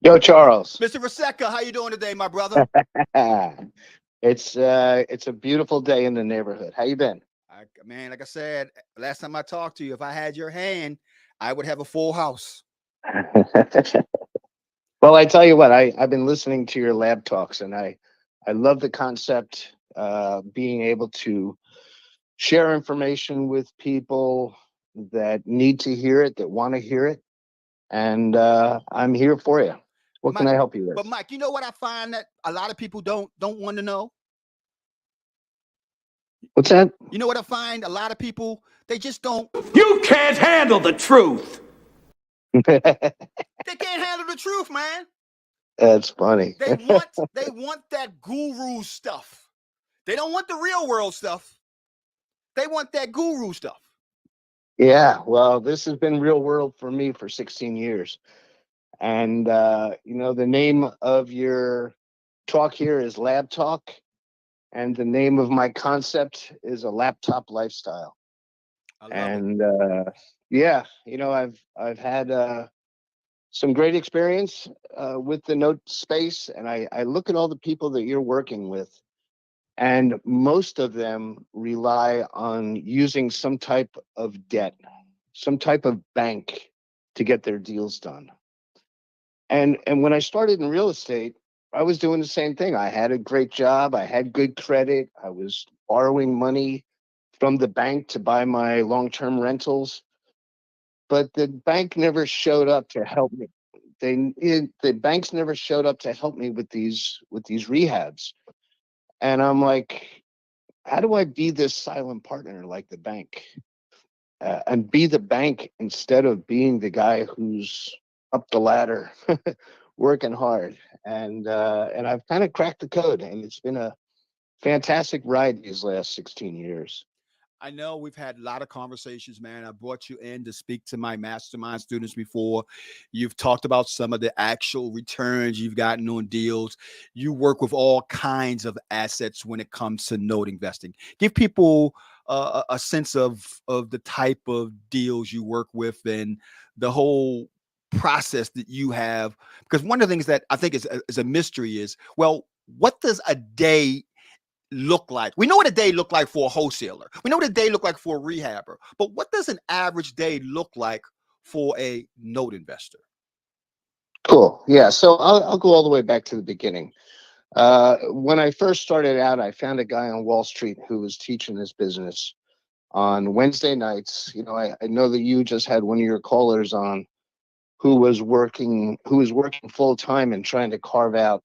Yo, Charles. Mr. Russica, how you doing today, my brother? It's a beautiful day in the neighborhood. How you been? Man, like I said, last time I talked to you, if I had your hand, I would have a full house. Well, I tell you what, I've been listening to your lab talks, and I love the concept, being able to share information with people that need to hear it, that want to hear it, and I'm here for you. What can I help you with? But Mike, you know what I find that a lot of people don't want to know? What's that? You know what I find? A lot of people, they just don't. You can't handle the truth. They can't handle the truth, man. That's funny. They want that guru stuff. They don't want the real world stuff. They want that guru stuff. Yeah, well, this has been real world for me for 16 years. And, the name of your talk here is Lab Talk. And the name of my concept is a laptop lifestyle. And I've had some great experience with the note space. And I look at all the people that you're working with, and most of them rely on using some type of debt, some type of bank to get their deals done. And when I started in real estate, I was doing the same thing. I had a great job. I had good credit. I was borrowing money from the bank to buy my long-term rentals. But the bank never showed up to help me. The banks never showed up to help me with these rehabs. And I'm like, how do I be this silent partner like the bank, and be the bank instead of being the guy who's up the ladder, working hard? And I've kind of cracked the code, and it's been a fantastic ride these last 16 years. I know we've had a lot of conversations, man. I brought you in to speak to my mastermind students before. You've talked about some of the actual returns you've gotten on deals. You work with all kinds of assets when it comes to note investing. Give people a sense of the type of deals you work with and the whole process that you have. Because one of the things that I think is a mystery is, well, what does a day look like? We know what a day look like for a wholesaler. We know what a day look like for a rehabber. But what does an average day look like for a note investor? Cool. Yeah. So I'll go all the way back to the beginning. When I first started out, I found a guy on Wall Street who was teaching this business on Wednesday nights. You know, I know that you just had one of your callers on who was working full time and trying to carve out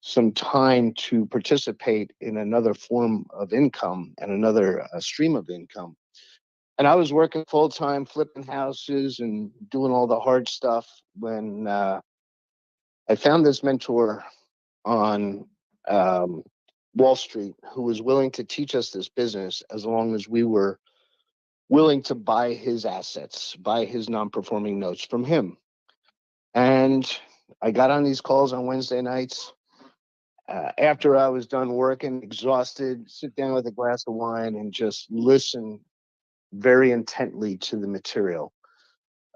some time to participate in another form of income and another stream of income. And I was working full time, flipping houses and doing all the hard stuff when I found this mentor on Wall Street who was willing to teach us this business as long as we were willing to buy his assets, buy his non-performing notes from him. And I got on these calls on Wednesday nights. After I was done working, exhausted, sit down with a glass of wine and just listen very intently to the material.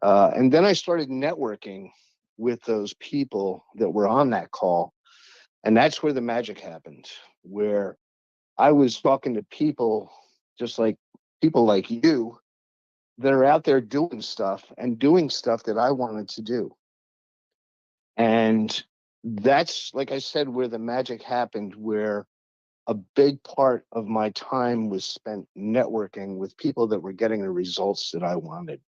And then I started networking with those people that were on that call. And that's where the magic happened, where I was talking to people just like people like you that are out there doing stuff that I wanted to do. And that's, like I said, where the magic happened, where a big part of my time was spent networking with people that were getting the results that I wanted.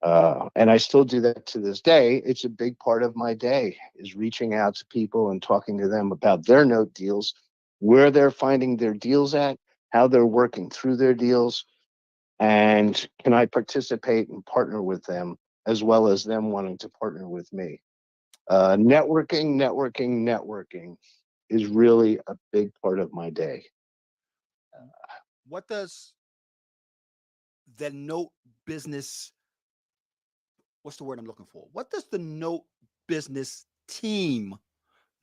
And I still do that to this day. It's a big part of my day, is reaching out to people and talking to them about their note deals, where they're finding their deals at, how they're working through their deals, and can I participate and partner with them, as well as them wanting to partner with me. Networking is really a big part of my day. What does the note business, what's the word I'm looking for? What does the note business team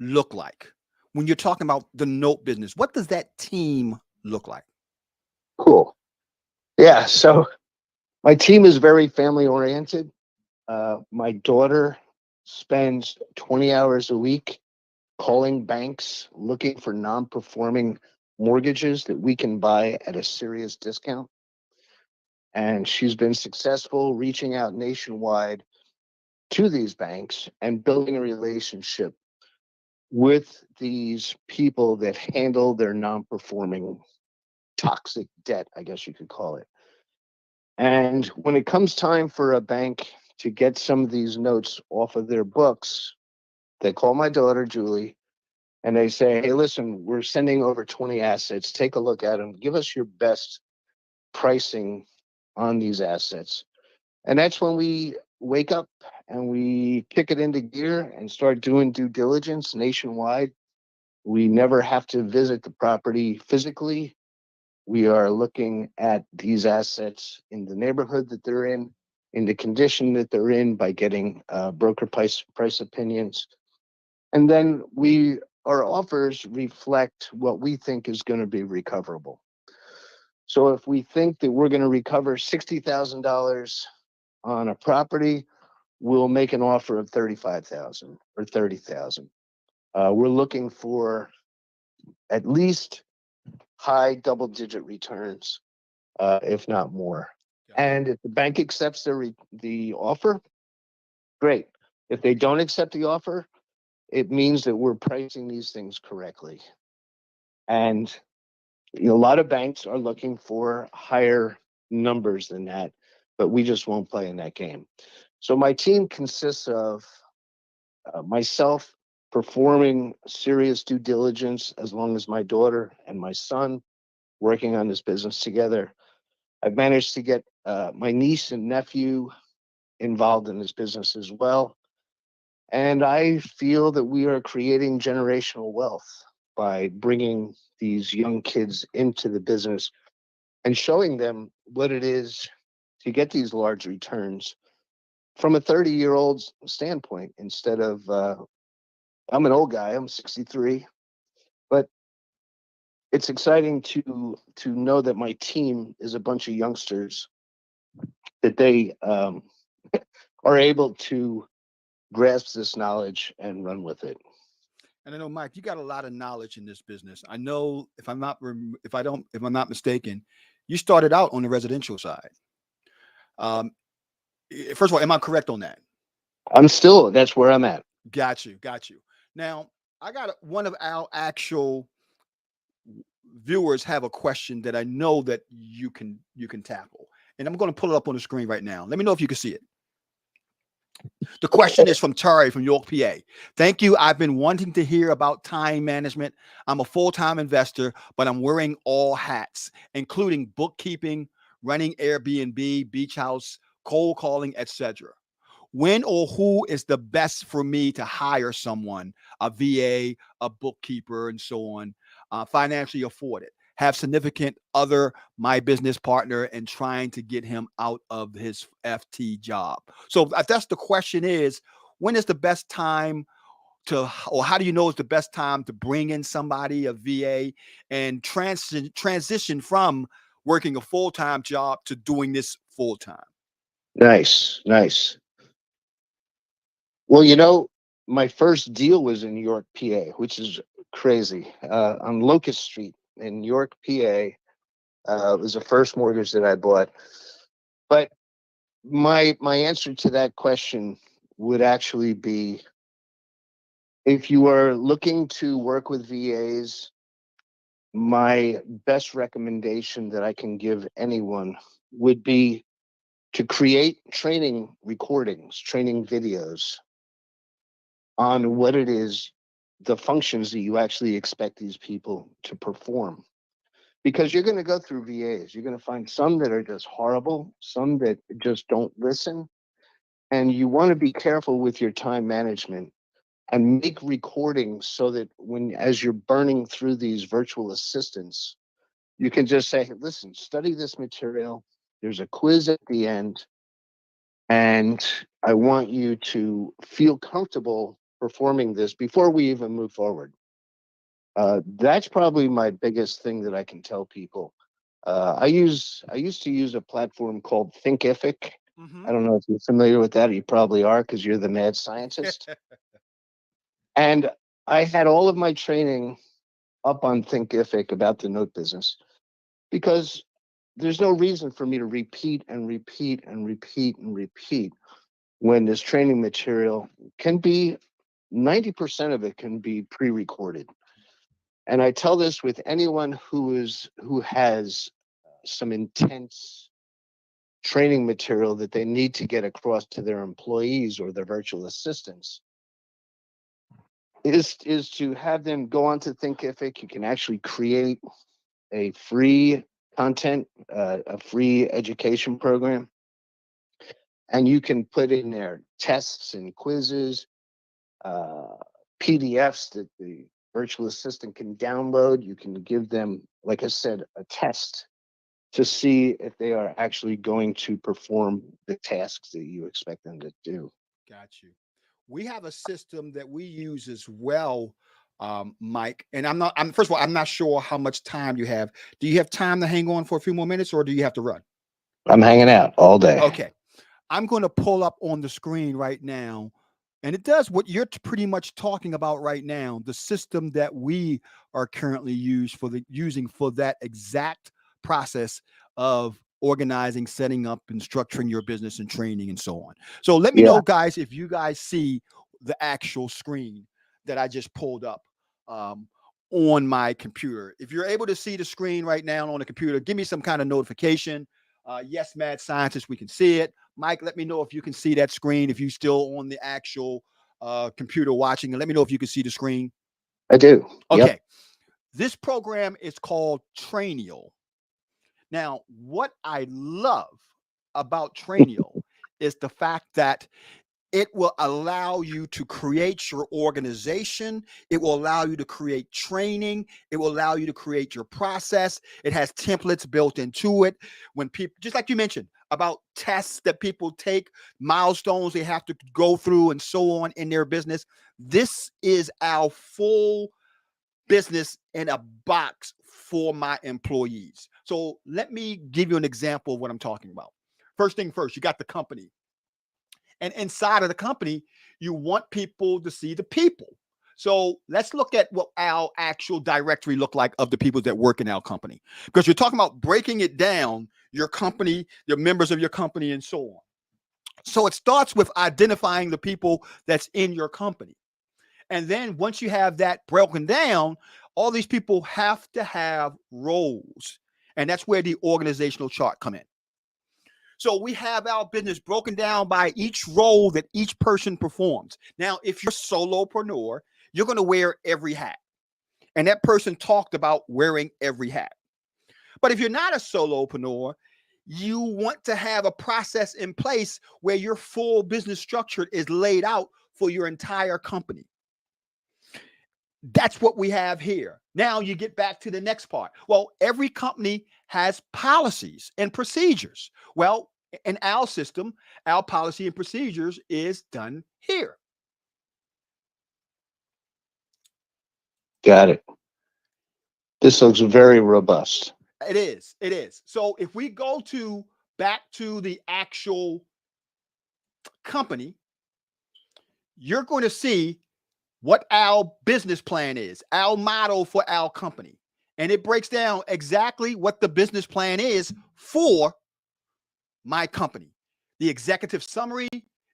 look like? When you're talking about the note business, what does that team look like? Cool. Yeah, so my team is very family oriented. My daughter spends 20 hours a week calling banks, looking for non-performing mortgages that we can buy at a serious discount. And she's been successful reaching out nationwide to these banks and building a relationship with these people that handle their non-performing toxic debt, I guess you could call it. And when it comes time for a bank to get some of these notes off of their books, they call my daughter, Julie, and they say, hey, listen, we're sending over 20 assets. Take a look at them. Give us your best pricing on these assets. And that's when we wake up and we kick it into gear and start doing due diligence nationwide. We never have to visit the property physically. We are looking at these assets in the neighborhood that they're in the condition that they're in, by getting broker price opinions. And then our offers reflect what we think is going to be recoverable. So if we think that we're going to recover $60,000 on a property, we'll make an offer of $35,000 or $30,000. We're looking for at least high double-digit returns, if not more. Gotcha. And if the bank accepts the offer, great. If they don't accept the offer, it means that we're pricing these things correctly. And a lot of banks are looking for higher numbers than that, but we just won't play in that game. So my team consists of myself performing serious due diligence, as long as my daughter and my son working on this business together. I've managed to get my niece and nephew involved in this business as well. And I feel that we are creating generational wealth by bringing these young kids into the business and showing them what it is to get these large returns from a 30-year-old standpoint, instead of, I'm an old guy, I'm 63, but it's exciting to know that my team is a bunch of youngsters, that they are able to grasp this knowledge and run with it. And I know, Mike, you got a lot of knowledge in this business. I know, if I'm not mistaken, you started out on the residential side. First of all, am I correct on that? That's where I'm at. Got you. Now, I got one of our actual viewers have a question that I know that you can tackle, and I'm going to pull it up on the screen right now. Let me know if you can see it. The question is from Terry from York, PA. Thank you. I've been wanting to hear about time management. I'm a full-time investor, but I'm wearing all hats, including bookkeeping, running Airbnb, beach house, cold calling, etc. When or who is the best for me to hire someone, a VA, a bookkeeper, and so on, financially afford it? Have significant other, my business partner, and trying to get him out of his FT job. So that's the question is, when is the best time to, or how do you know it's the best time to bring in somebody, a VA, and transition from working a full-time job to doing this full-time? Nice, nice. Well, you know, my first deal was in York, PA, which is crazy, on Locust Street in York, PA. It was the first mortgage that I bought. But my answer to that question would actually be, if you are looking to work with VAs, my best recommendation that I can give anyone would be to create training recordings, training videos on what it is, the functions that you actually expect these people to perform. Because you're going to go through VAs. You're going to find some that are just horrible, some that just don't listen. And you want to be careful with your time management and make recordings so that as you're burning through these virtual assistants, you can just say, hey, listen, study this material. There's a quiz at the end. And I want you to feel comfortable performing this before we even move forward. That's probably my biggest thing that I can tell people. I used to use a platform called Thinkific. I don't know if you're familiar with that. You probably are, because you're the mad scientist. And I had all of my training up on Thinkific about the note business, because there's no reason for me to repeat and repeat and repeat and repeat when this training material can be 90% of it can be pre-recorded. And I tell this with anyone who has some intense training material that they need to get across to their employees or their virtual assistants, is to have them go onto Thinkific. You can actually create a free content, a free education program, and you can put in there tests and quizzes, PDFs that the virtual assistant can download. You can give them, like I said, a test to see if they are actually going to perform the tasks that you expect them to do. Got you. We have a system that we use as well, Mike. And first of all, I'm not sure how much time you have. Do you have time to hang on for a few more minutes, or do you have to run? I'm hanging out all day. Okay. I'm going to pull up on the screen right now, and it does what you're pretty much talking about right now, the system that we are currently using for that exact process of organizing, setting up, and structuring your business and training and so on. So let me know, guys, if you guys see the actual screen that I just pulled up on my computer. If you're able to see the screen right now on the computer, give me some kind of notification. Yes, Mad Scientist, we can see it. Mike, let me know if you can see that screen, if you're still on the actual computer watching, and let me know if you can see the screen. I do. Okay. Yep. This program is called Trainio. Now, what I love about Trainio is the fact that it will allow you to create your organization. It will allow you to create training. It will allow you to create your process. It has templates built into it. When people, just like you mentioned about tests that people take, milestones they have to go through and so on in their business. This is our full business in a box for my employees. So let me give you an example of what I'm talking about. First thing first, you got the company. And inside of the company, you want people to see the people. So let's look at what our actual directory look like of the people that work in our company. Because you're talking about breaking it down, your company, your members of your company, and so on. So it starts with identifying the people that's in your company. And then once you have that broken down, All these people have to have roles, and that's where the organizational chart come in. So we have our business broken down by each role that each person performs. Now, if you're a solopreneur, you're going to wear every hat. And that person talked about wearing every hat. But if you're not a solopreneur, you want to have a process in place where your full business structure is laid out for your entire company. That's what we have here. Now you get back to the next part. Well, every company has policies and procedures. Well, in our system, our policy and procedures is done here. Got it. This looks very robust. It is. It is. So if we go to back to the actual company, you're going to see what our business plan is, our model for our company. And it breaks down exactly what the business plan is for my company. The executive summary,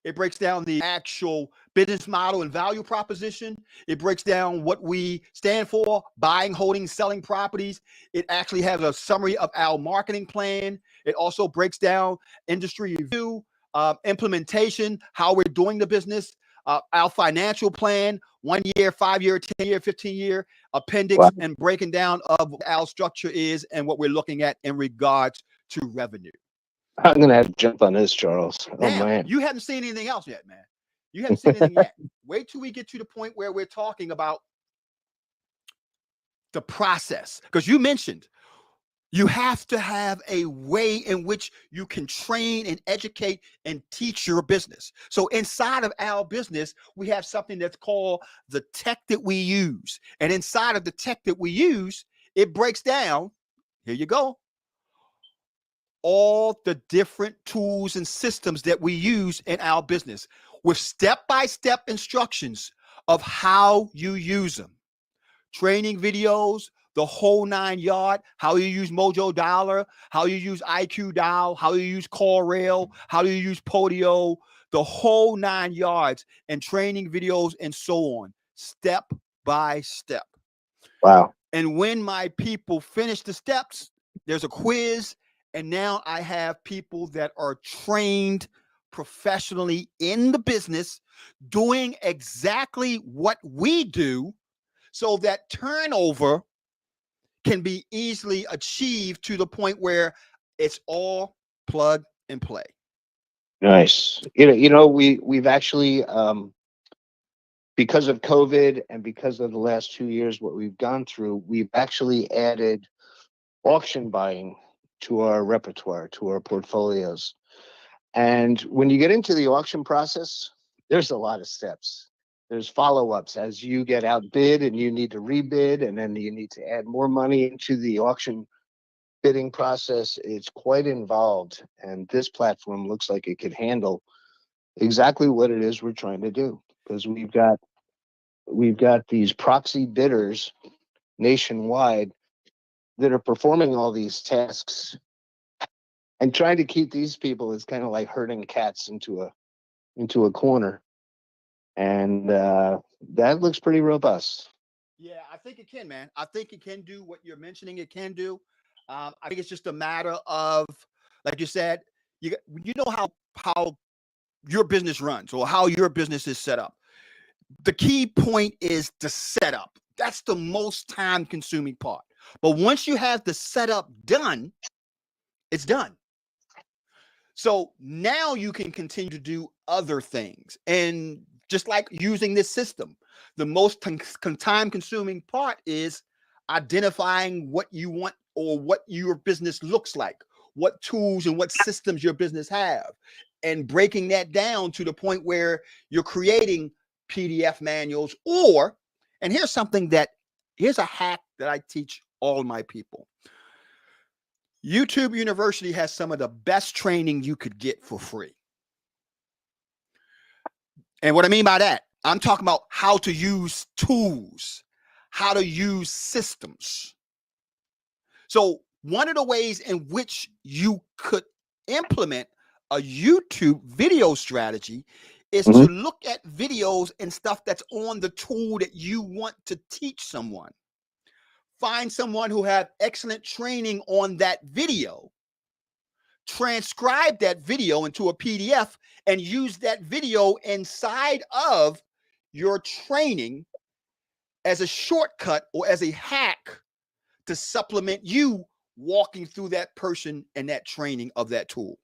it breaks down the actual business model and value proposition. It breaks down what we stand for, buying, holding, selling properties. It actually has a summary of our marketing plan. It also breaks down industry review, implementation, how we're doing the business, our financial plan, 1 year, 5 year, 10 year, 15 year, appendix, Wow. and breaking down of what our structure is and what we're looking at in regards to revenue. I'm going to have to jump on this, Charles. Oh, Now, man. you haven't seen anything else yet, man. You haven't seen anything yet. Wait till we get to the point where we're talking about the process. Because you mentioned you have to have a way in which you can train and educate and teach your business. So inside of our business, we have something that's called the tech that we use. And inside of the tech that we use, it breaks down, here you go, all the different tools and systems that we use in our business with step-by-step instructions of how you use them. Training videos, the whole 9 yard, how you use Mojo Dollar, how you use IQ Dial, how you use CallRail, how you use Podio, the whole 9 yards, and training videos and so on, step by step. Wow. And when my people finish the steps, there's a quiz. And now I have people that are trained professionally in the business doing exactly what we do so that turnover can be easily achieved to the point where it's all plug and play. Nice. We've actually, because of COVID and because of the last 2 years, what we've gone through, we've actually added auction buying to our repertoire, to our portfolios. And when you get into the auction process, there's a lot of steps. There's follow-ups as you get outbid and you need to rebid, and then you need to add more money into the auction bidding process. It's quite involved, and this platform looks like it could handle exactly what it is we're trying to do, because we've got these proxy bidders nationwide that are performing all these tasks, and trying to keep these people is kind of like herding cats into a corner. And that looks pretty robust. Yeah, I think it can, man. I think it can do what you're mentioning it can do. I think it's just a matter of, like you said, you know how your business runs or how your business is set up. The key point is the setup. That's the most time consuming part. But once you have the setup done, it's done. So now you can continue to do other things. And just like using this system, the most time consuming part is identifying what you want or what your business looks like, what tools and what systems your business have, and breaking that down to the point where you're creating PDF manuals. And here's a hack that I teach all my people. YouTube University has some of the best training you could get for free. And what I mean by that, I'm talking about how to use tools, how to use systems. So one of the ways in which you could implement a YouTube video strategy is to look at videos and stuff that's on the tool that you want to teach someone. find someone who have excellent training on that video, transcribe that video into a PDF, and use that video inside of your training as a shortcut or as a hack to supplement you walking through that person and that training of that tool.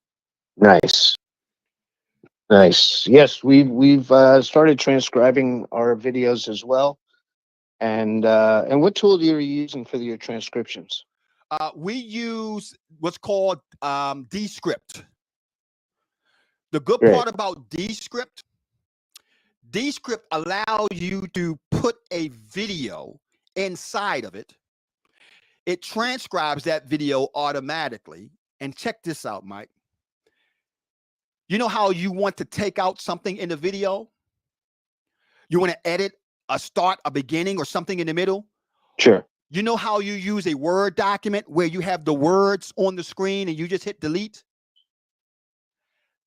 Nice. Nice. Yes, we've started transcribing our videos as well. And what tool are you using for your transcriptions? We use what's called Descript. The good Great. part about Descript allows you to put a video inside of it. It transcribes that video automatically. And check this out, Mike. You know how you want to take out something in the video? You want to edit a start, a beginning, or something in the middle? Sure. You know how you use a Word document where you have the words on the screen and you just hit delete?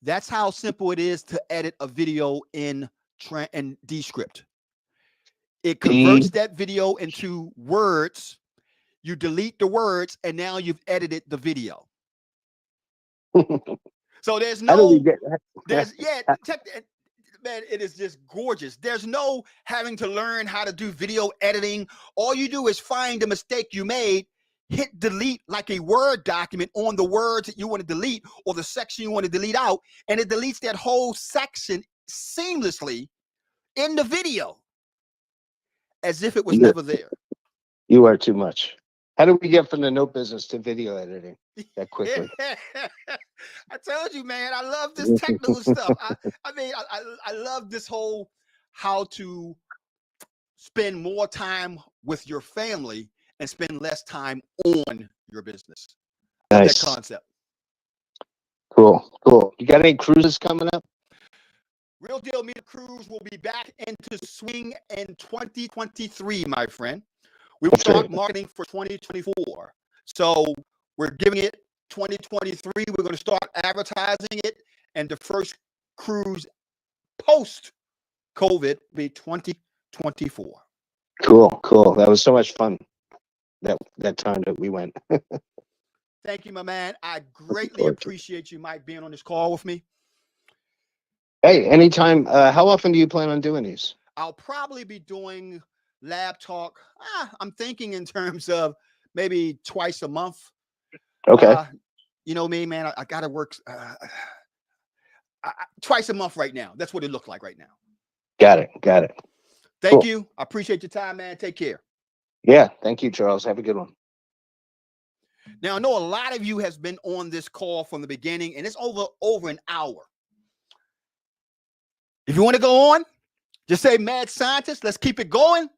That's how simple it is to edit a video in Descript. It converts that video into words. You delete the words, and now you've edited the video. So there's How do we no, get check that. Man, it is just gorgeous. There's no having to learn how to do video editing. All you do is find the mistake you made, hit delete like a Word document on the words that you want to delete or the section you want to delete out, and it deletes that whole section seamlessly in the video as if it was never there. You are too much. How do we get from the note business to video editing that quickly? I told you, man, I love this technical stuff. I love this whole how to spend more time with your family and spend less time on your business. Nice. That concept. Cool. You got any cruises coming up? Real Deal Media Cruise will be back into swing in 2023, my friend. We will start marketing for 2024. So we're giving it 2023. We're going to start advertising it, and the first cruise post-COVID will be 2024. Cool. That was so much fun. That time that we went. Thank you, my man. I greatly appreciate you, Mike, being on this call with me. Hey, anytime. How often do you plan on doing these? I'll probably be doing lab talk. I'm thinking in terms of maybe twice a month. Okay. You know me, man. I got to work twice a month right now. That's what it looks like right now. Got it. Thank you. I appreciate your time, man. Take care. Yeah. Thank you, Charles. Have a good one. Now, I know a lot of you has been on this call from the beginning, and it's over an hour. If you want to go on, just say Mad Scientist. Let's keep it going.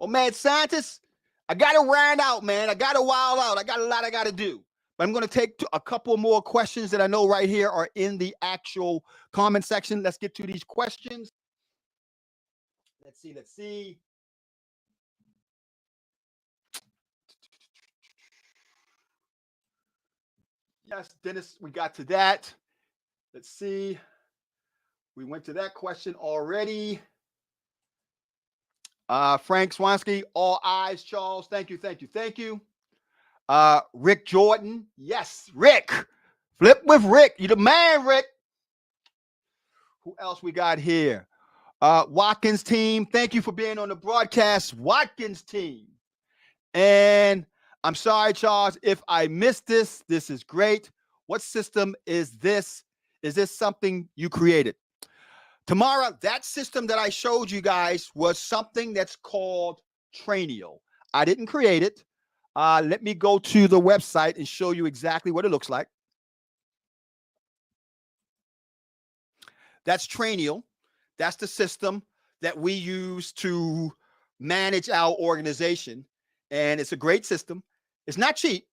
Or Mad Scientist, I got to round out, man. I got to wild out. I got a lot I got to do. But I'm going to take a couple more questions that I know right here are in the actual comment section. Let's get to these questions. Let's see. Yes, Dennis, we got to that. Let's see. We went to that question already. Frank Swansky, all eyes, Charles. Thank you. Rick Jordan. Yes, Rick. Flip with Rick. You the man, Rick. Who else we got here? Watkins team. Thank you for being on the broadcast, Watkins team. And I'm sorry, Charles, if I missed this. This is great. What system is this? Is this something you created? Tamara, that system that I showed you guys was something that's called Trainio. I didn't create it. Let me go to the website and show you exactly what it looks like. That's Trainio. That's the system that we use to manage our organization. And it's a great system. It's not cheap.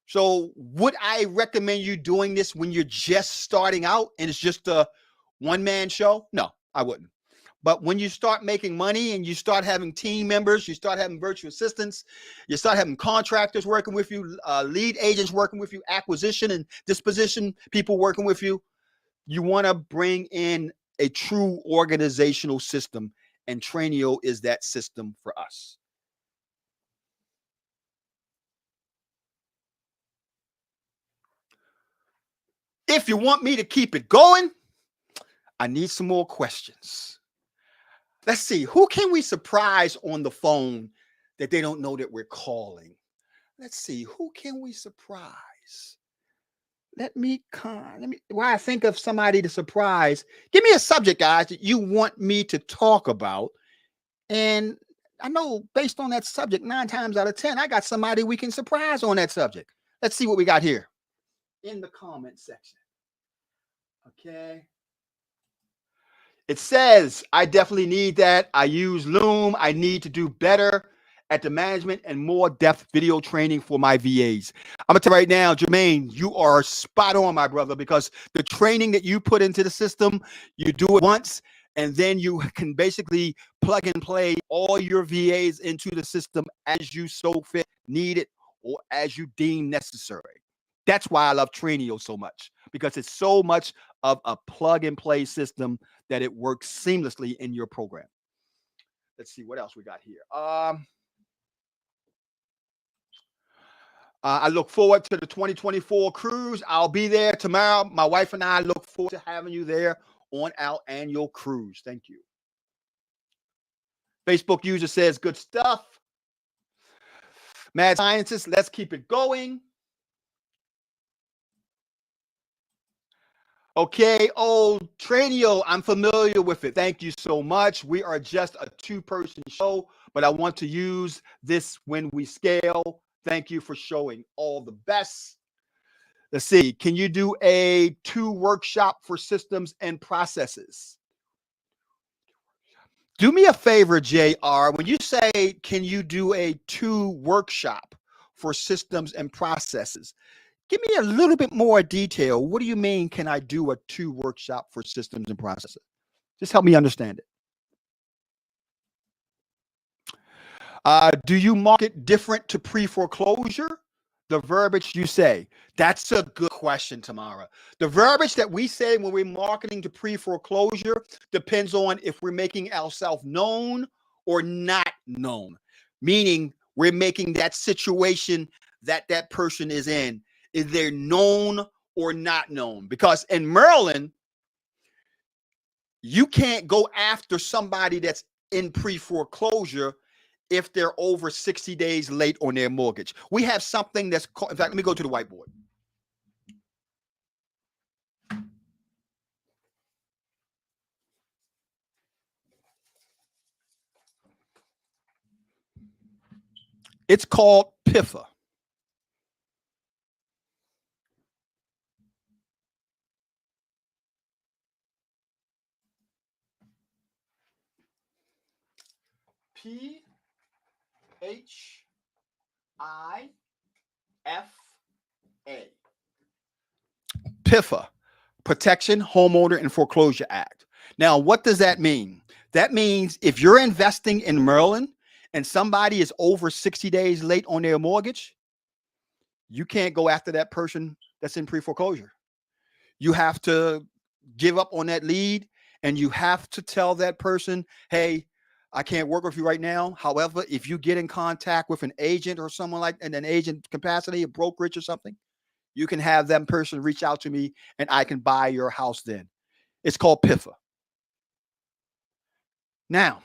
So would I recommend you doing this when you're just starting out and it's just a one-man show? No, I wouldn't. But when you start making money and you start having team members, you start having virtual assistants, you start having contractors working with you, lead agents working with you, acquisition and disposition people working with you, you want to bring in a true organizational system, and Trainio is that system for us. If you want me to keep it going, I need some more questions. Let's see, who can we surprise on the phone that they don't know that we're calling? Let's see, who can we surprise? While I think of somebody to surprise, give me a subject, guys, that you want me to talk about. And I know based on that subject, 9 times out of 10, I got somebody we can surprise on that subject. Let's see what we got here in the comment section. Okay. It says, I definitely need that. I use Loom. I need to do better at the management and more depth video training for my VAs. I'm going to tell you right now, Jermaine, you are spot on, my brother, because the training that you put into the system, you do it once, and then you can basically plug and play all your VAs into the system as you so fit, need it, or as you deem necessary. That's why I love Trainio so much, because it's so much of a plug and play system that it works seamlessly in your program. Let's see what else we got here. I look forward to the 2024 cruise. I'll be there tomorrow. My wife and I look forward to having you there on our annual cruise. Thank you. Facebook user says, good stuff. Mad scientist, let's keep it going. Okay, Trainio, I'm familiar with it. Thank you so much. We are just a 2-person show, but I want to use this when we scale. Thank you for showing all the best. Let's see. Can you do a 2 workshop for systems and processes? Do me a favor, JR. When you say, can you do a 2 workshop for systems and processes? Give me a little bit more detail. What do you mean, can I do a 2 workshop for systems and processes? Just help me understand it. Do you market different to pre-foreclosure? The verbiage you say. That's a good question, Tamara. The verbiage that we say when we're marketing to pre-foreclosure depends on if we're making ourselves known or not known. Meaning we're making that situation that that person is in, is they're known or not known? Because in Maryland, you can't go after somebody that's in pre-foreclosure if they're over 60 days late on their mortgage. We have something that's called, in fact, let me go to the whiteboard. It's called PIFA. PHIFA. PIFA, Protection, Homeowner, and Foreclosure Act. Now, what does that mean? That means if you're investing in Maryland and somebody is over 60 days late on their mortgage, you can't go after that person that's in pre-foreclosure. You have to give up on that lead, and you have to tell that person, hey, I can't work with you right now. However, if you get in contact with an agent or someone like in an agent capacity, a brokerage or something, you can have that person reach out to me and I can buy your house then. It's called PIFA. Now,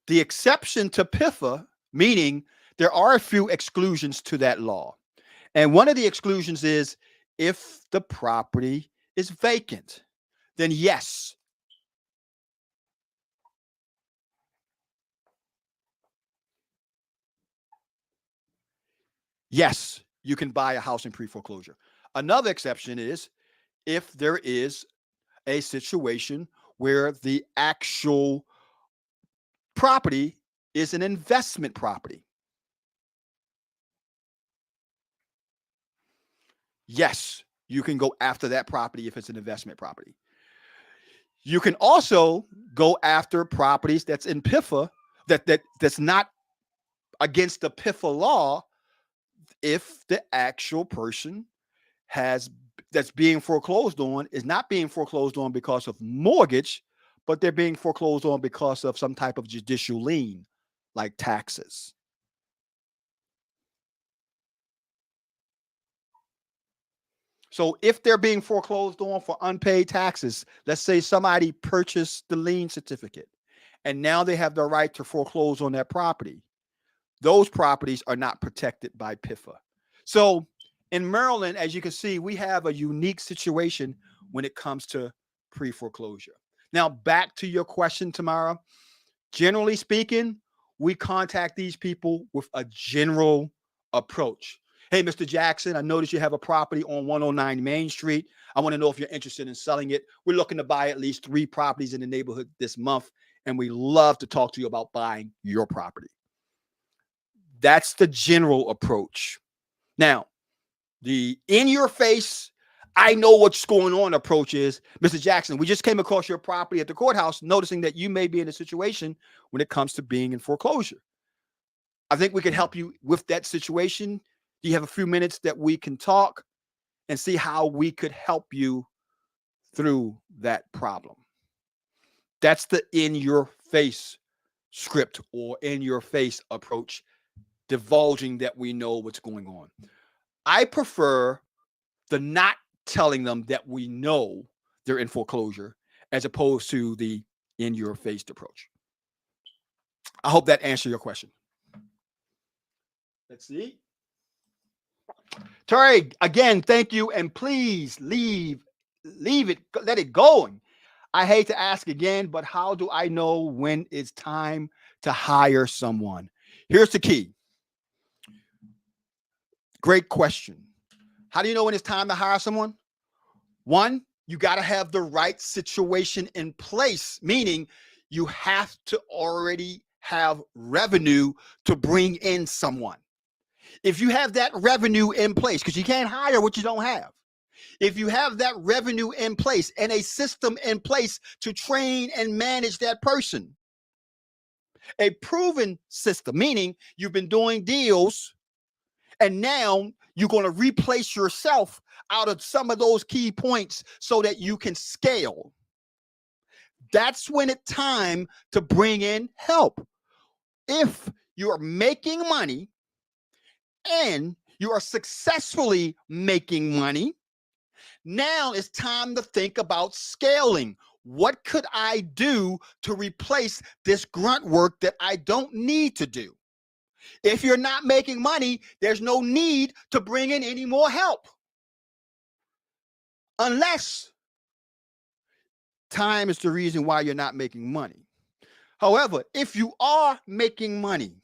the exception to PIFA, meaning there are a few exclusions to that law. And one of the exclusions is if the property is vacant, then yes. Yes, you can buy a house in pre-foreclosure. Another exception is if there is a situation where the actual property is an investment property. Yes, you can go after that property if it's an investment property. You can also go after properties that's in PIFA that's not against the PIFA law if the actual person that's being foreclosed on is not being foreclosed on because of mortgage, but they're being foreclosed on because of some type of judicial lien, like taxes. So if they're being foreclosed on for unpaid taxes, let's say somebody purchased the lien certificate and now they have the right to foreclose on that property. Those properties are not protected by PIFA. So in Maryland, as you can see, we have a unique situation when it comes to pre-foreclosure. Now, back to your question, Tamara. Generally speaking, we contact these people with a general approach. Hey, Mr. Jackson, I noticed you have a property on 109 Main Street. I want to know if you're interested in selling it. We're looking to buy at least 3 properties in the neighborhood this month, and we love to talk to you about buying your property. That's the general approach. Now, the in-your-face, I know what's going on approach is, Mr. Jackson, we just came across your property at the courthouse, noticing that you may be in a situation when it comes to being in foreclosure. I think we can help you with that situation. Do you have a few minutes that we can talk and see how we could help you through that problem? That's the in-your-face script or in-your-face approach, divulging that we know what's going on. I prefer the not telling them that we know they're in foreclosure as opposed to the in-your-face approach. I hope that answered your question. Let's see. Terry, again, thank you. And please leave it, let it going. I hate to ask again, but how do I know when it's time to hire someone? Here's the key. Great question. How do you know when it's time to hire someone? One, you got to have the right situation in place, meaning you have to already have revenue to bring in someone. If you have that revenue in place, because you can't hire what you don't have. If you have that revenue in place and a system in place to train and manage that person, a proven system, meaning you've been doing deals and now you're going to replace yourself out of some of those key points so that you can scale. That's when it's time to bring in help. If you are making money and you are successfully making money, now it's time to think about scaling. What could I do to replace this grunt work that I don't need to do? If you're not making money, there's no need to bring in any more help. Unless time is the reason why you're not making money. However, if you are making money,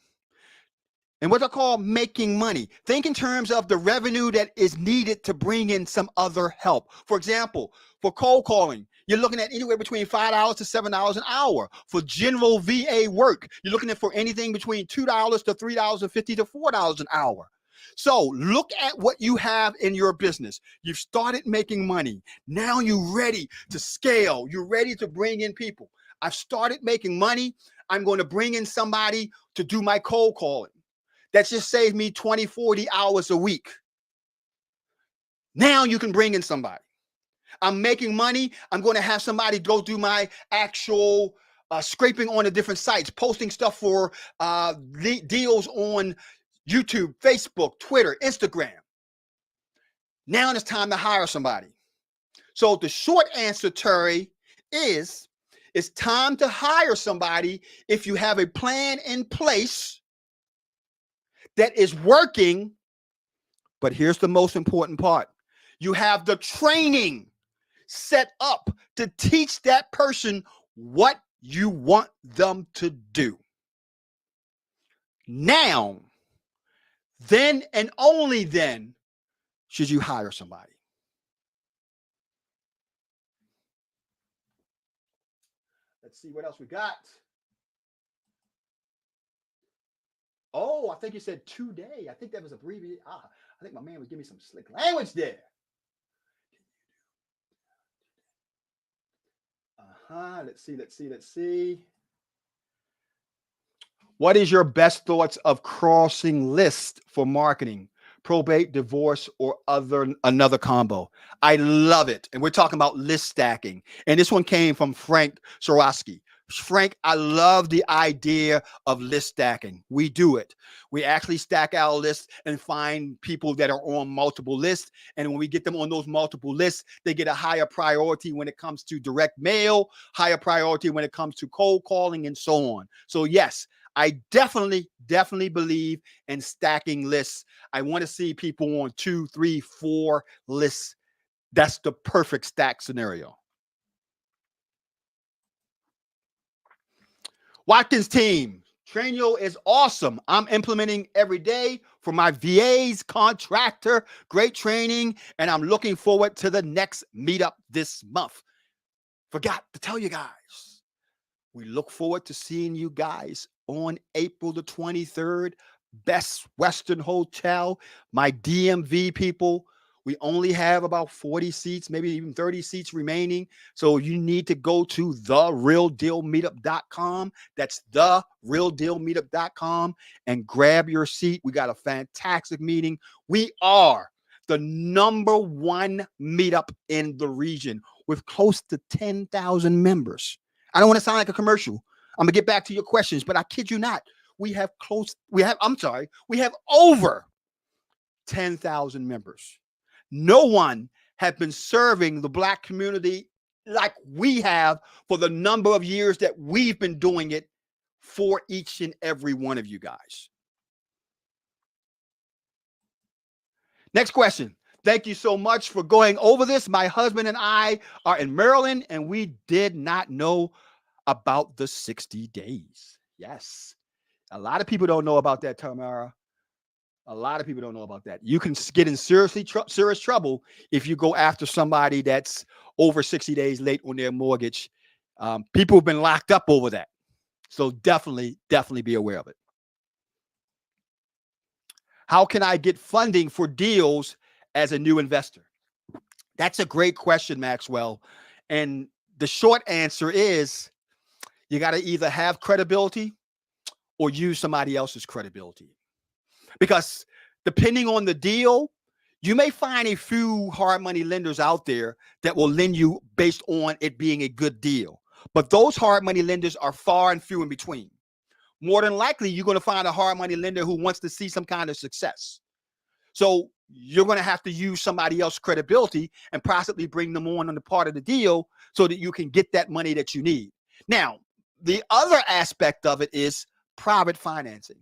and what I call making money, think in terms of the revenue that is needed to bring in some other help. For example, for cold calling, you're looking at anywhere between $5 to $7 an hour. For general VA work, you're looking at for anything between $2 to $3.50 to $4 an hour. So look at what you have in your business. You've started making money. Now you're ready to scale. You're ready to bring in people. I've started making money. I'm going to bring in somebody to do my cold calling. That just saved me 20, 40 hours a week. Now you can bring in somebody. I'm making money. I'm going to have somebody go do my actual scraping on the different sites, posting stuff for deals on YouTube, Facebook, Twitter, Instagram. Now it's time to hire somebody. So the short answer, Terry, is it's time to hire somebody if you have a plan in place that is working. But here's the most important part. You have the training set up to teach that person what you want them to do. Now, then and only then should you hire somebody. Let's see what else we got. Oh, I think you said today. I think that was abbreviated. I think my man was giving me some slick language there. Let's see. What is your best thoughts of crossing lists for marketing? Probate, divorce, or another combo? I love it. And we're talking about list stacking. And this one came from Frank Sorosky. Frank, I love the idea of list stacking. We do it. We actually stack our lists and find people that are on multiple lists. And when we get them on those multiple lists, they get a higher priority when it comes to direct mail, higher priority when it comes to cold calling, and so on. So yes, I definitely believe in stacking lists. I want to see people on 2, 3, 4 lists. That's the perfect stack scenario. Watkins team, Trainio is awesome. I'm implementing every day for my VAs, contractor, great training, and I'm looking forward to the next meetup this month. Forgot to tell you guys, we look forward to seeing you guys on April the 23rd, Best Western Hotel, my DMV people. We only have about 40 seats, maybe even 30 seats remaining. So you need to go to therealdealmeetup.com. That's therealdealmeetup.com and grab your seat. We got a fantastic meeting. We are the #1 meetup in the region with close to 10,000 members. I don't want to sound like a commercial. I'm going to get back to your questions, but I kid you not. We have over 10,000 members. No one has been serving the Black community like we have for the number of years that we've been doing it for each and every one of you guys. Next question. Thank you so much for going over this. My husband and I are in Maryland, and we did not know about the 60 days. Yes. A lot of people don't know about that, Tamara. A lot of people don't know about that. You can get in serious trouble if you go after somebody that's over 60 days late on their mortgage. People have been locked up over that. So definitely be aware of it. How can I get funding for deals as a new investor? That's a great question, Maxwell. And the short answer is you got to either have credibility or use somebody else's credibility. Because depending on the deal, you may find a few hard money lenders out there that will lend you based on it being a good deal. But those hard money lenders are far and few in between. More than likely, you're going to find a hard money lender who wants to see some kind of success. So you're going to have to use somebody else's credibility and possibly bring them on the part of the deal so that you can get that money that you need. Now, the other aspect of it is private financing.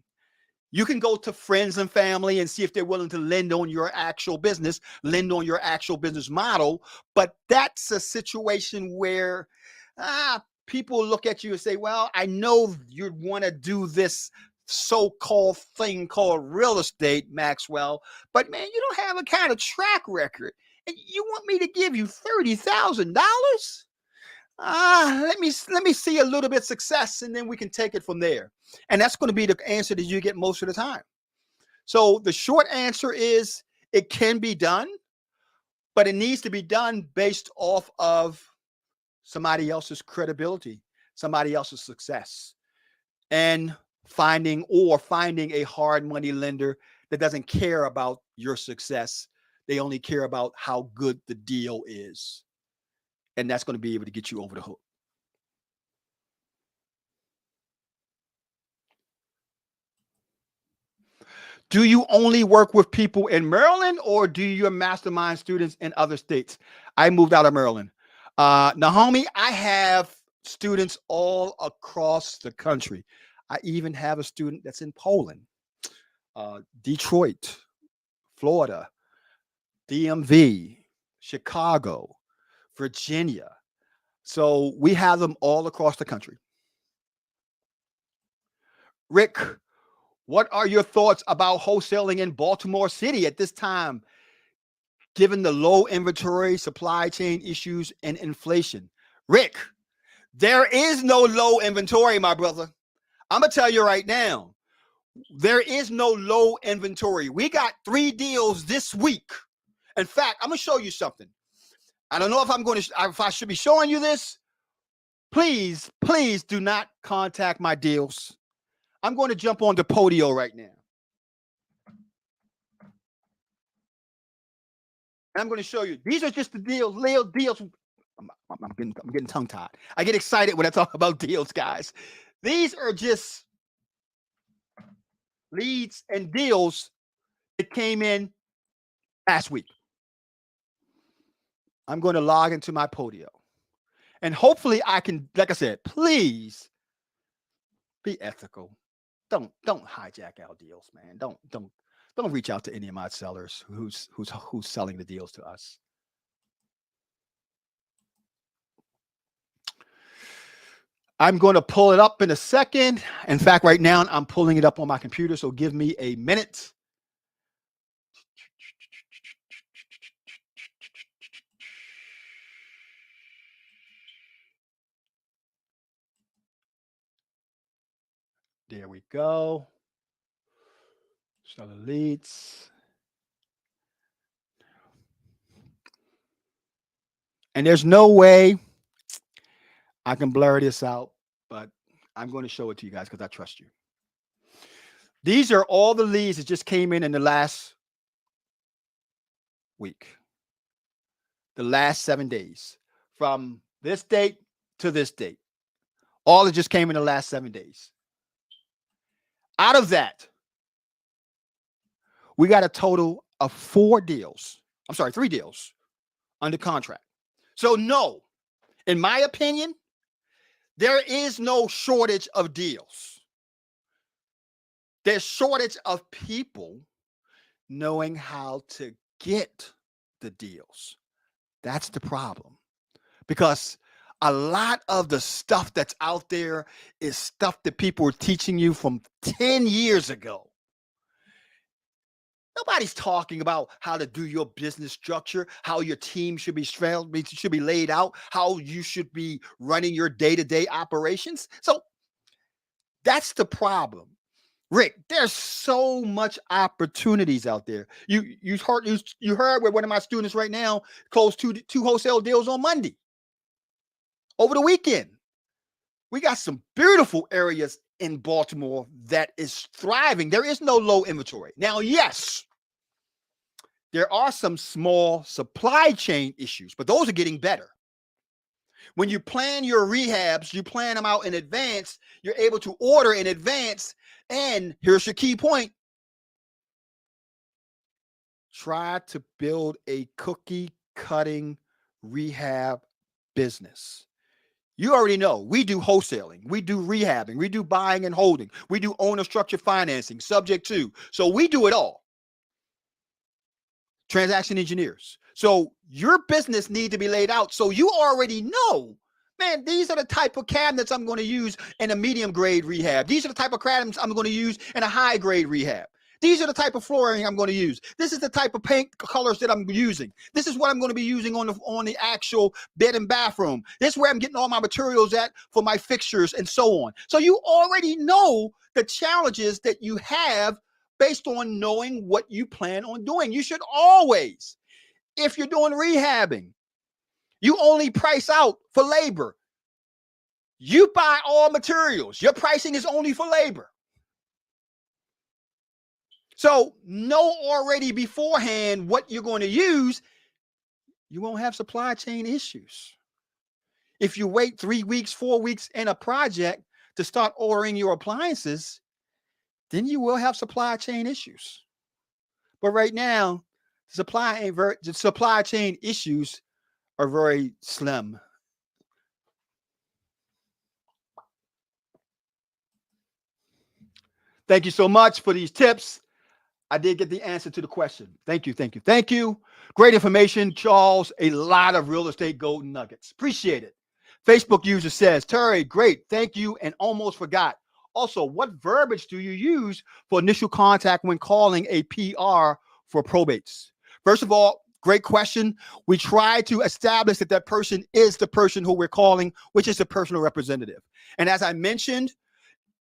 You can go to friends and family and see if they're willing to lend on your actual business, lend on your actual business model. But that's a situation where people look at you and say, well, I know you'd want to do this so-called thing called real estate, Maxwell, but man, you don't have a kind of track record. And you want me to give you $30,000? Let me see a little bit of success, and then we can take it from there. And that's going to be the answer that you get most of the time. So the short answer is it can be done, but it needs to be done based off of somebody else's credibility, somebody else's success, and finding a hard money lender that doesn't care about your success. They only care about how good the deal is. And that's going to be able to get you over the hook. Do you only work with people in Maryland, or do your mastermind students in other states? I moved out of Maryland. Naomi, I have students all across the country. I even have a student that's in Poland, Detroit, Florida, DMV, Chicago, Virginia. So we have them all across the country. Rick, what are your thoughts about wholesaling in Baltimore City at this time, given the low inventory, supply chain issues, and inflation? Rick, there is no low inventory, my brother. I'm going to tell you right now, there is no low inventory. We got 3 deals this week. In fact, I'm going to show you something. I don't know if I should be showing you this. Please do not contact my deals. I'm going to jump on the Podio right now. And I'm going to show you. These are just the deals I'm getting tongue tied. I get excited when I talk about deals, guys. These are just leads and deals that came in last week. I'm going to log into my Podio. And hopefully I can, like I said, please be ethical. Don't hijack our deals, man. Don't reach out to any of my sellers who's selling the deals to us. I'm going to pull it up in a second. In fact, right now I'm pulling it up on my computer, so give me a minute. There we go. Seller leads. And there's no way I can blur this out, but I'm going to show it to you guys because I trust you. These are all the leads that just came in the last week, the last 7 days, from this date to this date. All that just came in the last 7 days. Out of that, we got a total of 3 deals under contract. So no, in my opinion, there is no shortage of deals. There's shortage of people knowing how to get the deals. That's the problem. Because a lot of the stuff that's out there is stuff that people were teaching you from 10 years ago. Nobody's talking about how to do your business structure, how your team should be laid out, how you should be running your day-to-day operations. So that's the problem. Rick, there's so much opportunities out there. You heard where one of my students right now closed two wholesale deals on Monday. Over the weekend. We got some beautiful areas in Baltimore that is thriving. There is no low inventory. Now, yes, there are some small supply chain issues, but those are getting better. When you plan your rehabs, you plan them out in advance, you're able to order in advance. And here's your key point. Try to build a cookie cutting rehab business. You already know we do wholesaling, we do rehabbing, we do buying and holding, we do owner structured financing, subject to. So we do it all. Transaction engineers. So your business needs to be laid out. So you already know, man, these are the type of cabinets I'm going to use in a medium grade rehab. These are the type of cabinets I'm going to use in a high grade rehab. These are the type of flooring I'm going to use. This is the type of paint colors that I'm using. This is what I'm going to be using on the actual bed and bathroom. This is where I'm getting all my materials at for my fixtures and so on. So you already know the challenges that you have based on knowing what you plan on doing. You should always, if you're doing rehabbing, you only price out for labor. You buy all materials. Your pricing is only for labor. So know already beforehand what you're going to use. You won't have supply chain issues. If you wait 3 weeks, 4 weeks in a project to start ordering your appliances, then you will have supply chain issues. But right now, the supply chain issues are very slim. Thank you so much for these tips. I did get the answer to the question. Thank you, thank you, thank you. Great information, Charles. A lot of real estate golden nuggets. Appreciate it. Facebook user says, Terry, great, thank you, and almost forgot. Also, what verbiage do you use for initial contact when calling a PR for probates? First of all, great question. We try to establish that that person is the person who we're calling, which is the personal representative. And as I mentioned,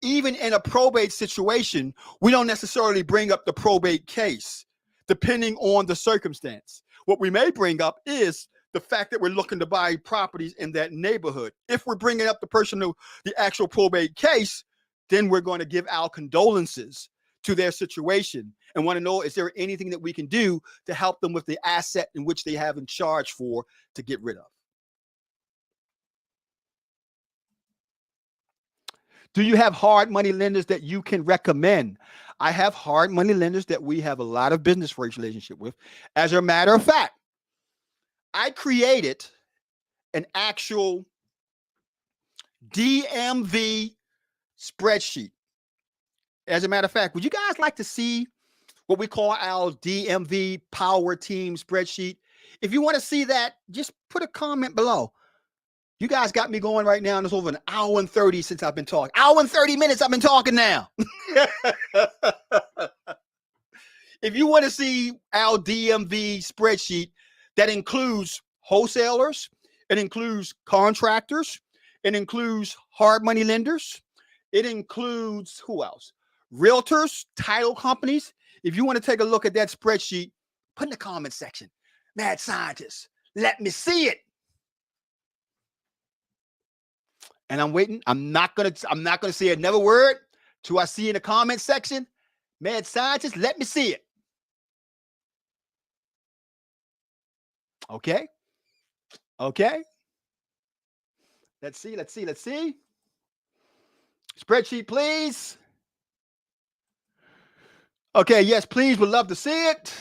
even in a probate situation, we don't necessarily bring up the probate case, depending on the circumstance. What we may bring up is the fact that we're looking to buy properties in that neighborhood. If we're bringing up the actual probate case, then we're going to give our condolences to their situation and want to know, is there anything that we can do to help them with the asset in which they have in charge for to get rid of? Do you have hard money lenders that you can recommend? I have hard money lenders that we have a lot of business relationship with. As a matter of fact, I created an actual DMV spreadsheet. As a matter of fact, would you guys like to see what we call our DMV Power Team spreadsheet? If you want to see that, just put a comment below. You guys got me going right now, and it's over an hour and 30 since I've been talking. Hour and 30 minutes I've been talking now. If you want to see our DMV spreadsheet, that includes wholesalers, it includes contractors, it includes hard money lenders, it includes who else? Realtors, title companies. If you want to take a look at that spreadsheet, put in the comment section, Mad Scientist, let me see it. And I'm waiting. I'm not gonna say another word till I see in the comment section, Mad Scientist, let me see it. Okay. Okay. Let's see. Spreadsheet, please. Okay, yes, please. Would love to see it.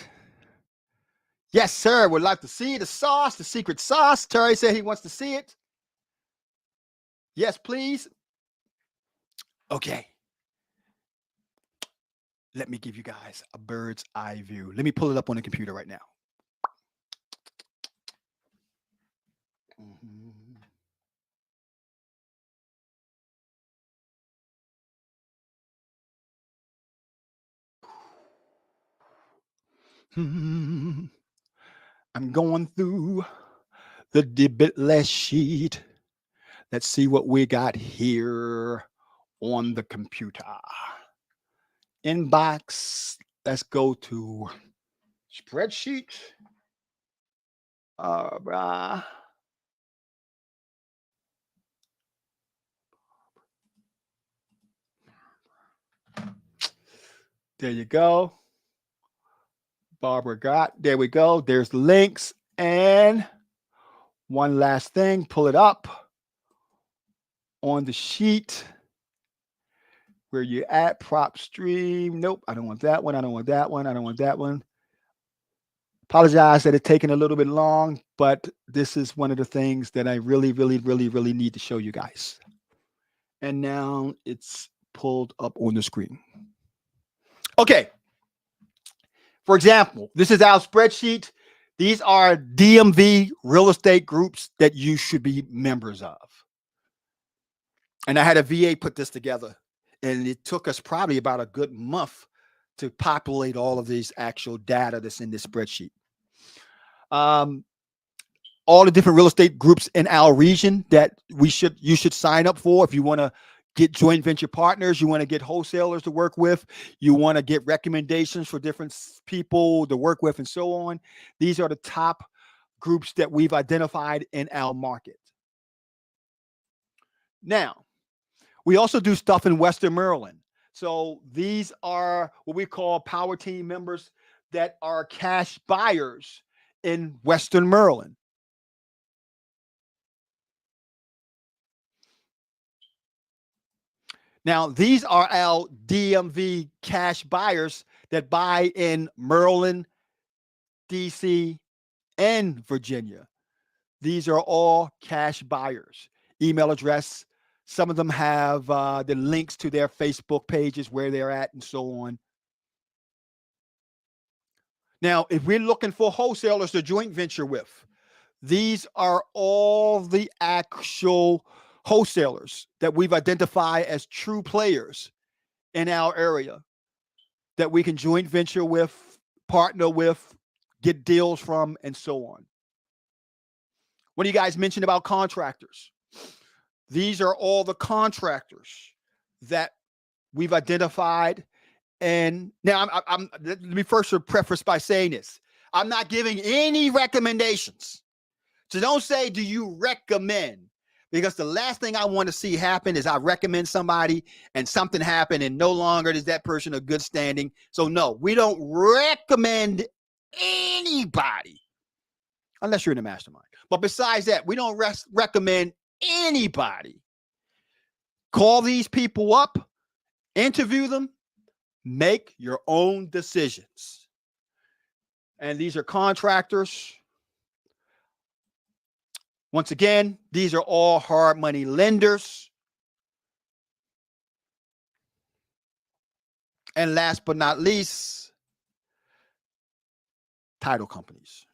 Yes, sir. Would like to see the sauce, the secret sauce. Terry said he wants to see it. Yes, please. Okay. Let me give you guys a bird's eye view. Let me pull it up on the computer right now. I'm going through the debitless sheet. Let's see what we got here on the computer. Inbox. Let's go to spreadsheet. There you go. Barbara got, there we go. There's the links. And one last thing, pull it up on the sheet. Where you at? Prop stream. Nope, I don't want that one. I don't want that one. I don't want that one. Apologize that it's taking a little bit long, but this is one of the things that I really need to show you guys. And now it's pulled up on the screen. Okay. For example, this is our spreadsheet. These are DMV real estate groups that you should be members of. And I had a VA put this together. And it took us probably about a good month to populate all of these actual data that's in this spreadsheet. All the different real estate groups in our region that you should sign up for if you want to get joint venture partners, you want to get wholesalers to work with, you want to get recommendations for different people to work with, and so on. These are the top groups that we've identified in our market. Now, we also do stuff in Western Maryland. So these are what we call power team members that are cash buyers in Western Maryland. Now, these are our DMV cash buyers that buy in Maryland, DC, and Virginia. These are all cash buyers. Email address. Some of them have the links to their Facebook pages, where they're at, and so on. Now, if we're looking for wholesalers to joint venture with, these are all the actual wholesalers that we've identified as true players in our area that we can joint venture with, partner with, get deals from, and so on. What do you guys mention about contractors? These are all the contractors that we've identified. And now let me first preface by saying this. I'm not giving any recommendations. So don't say, do you recommend? Because the last thing I want to see happen is I recommend somebody and something happened and no longer is that person a good standing. So no, we don't recommend anybody unless you're in a mastermind. But besides that, we don't recommend anybody Call these people up, interview them, make your own decisions. And these are contractors. Once again, these are all hard money lenders. And last but not least, title companies.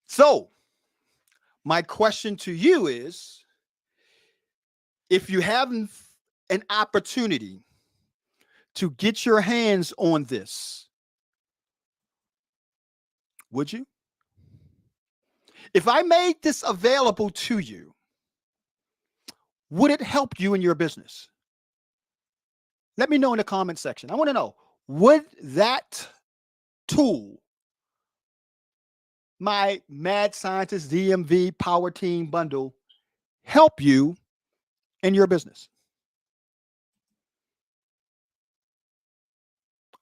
So, my question to you is, if you have an opportunity to get your hands on this, would you? If I made this available to you, would it help you in your business? Let me know in the comment section. I want to know, would that tool, my Mad Scientist DMV Power Team Bundle, help you in your business?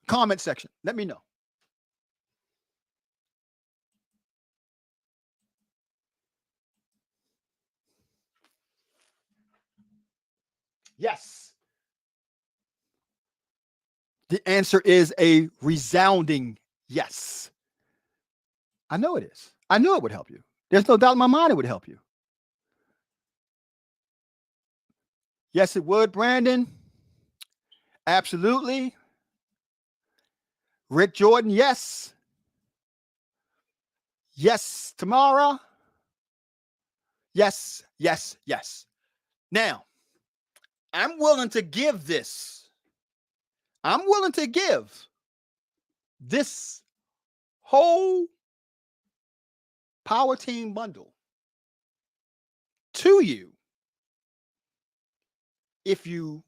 Comment section. Let me know. Yes. The answer is a resounding yes. I know it is. I knew it would help you. There's no doubt in my mind it would help you. Yes, it would, Brandon. Absolutely. Rick Jordan, yes. Yes, Tamara. Yes, yes, yes. Now, I'm willing to give this. I'm willing to give this whole Power Team bundle to you if you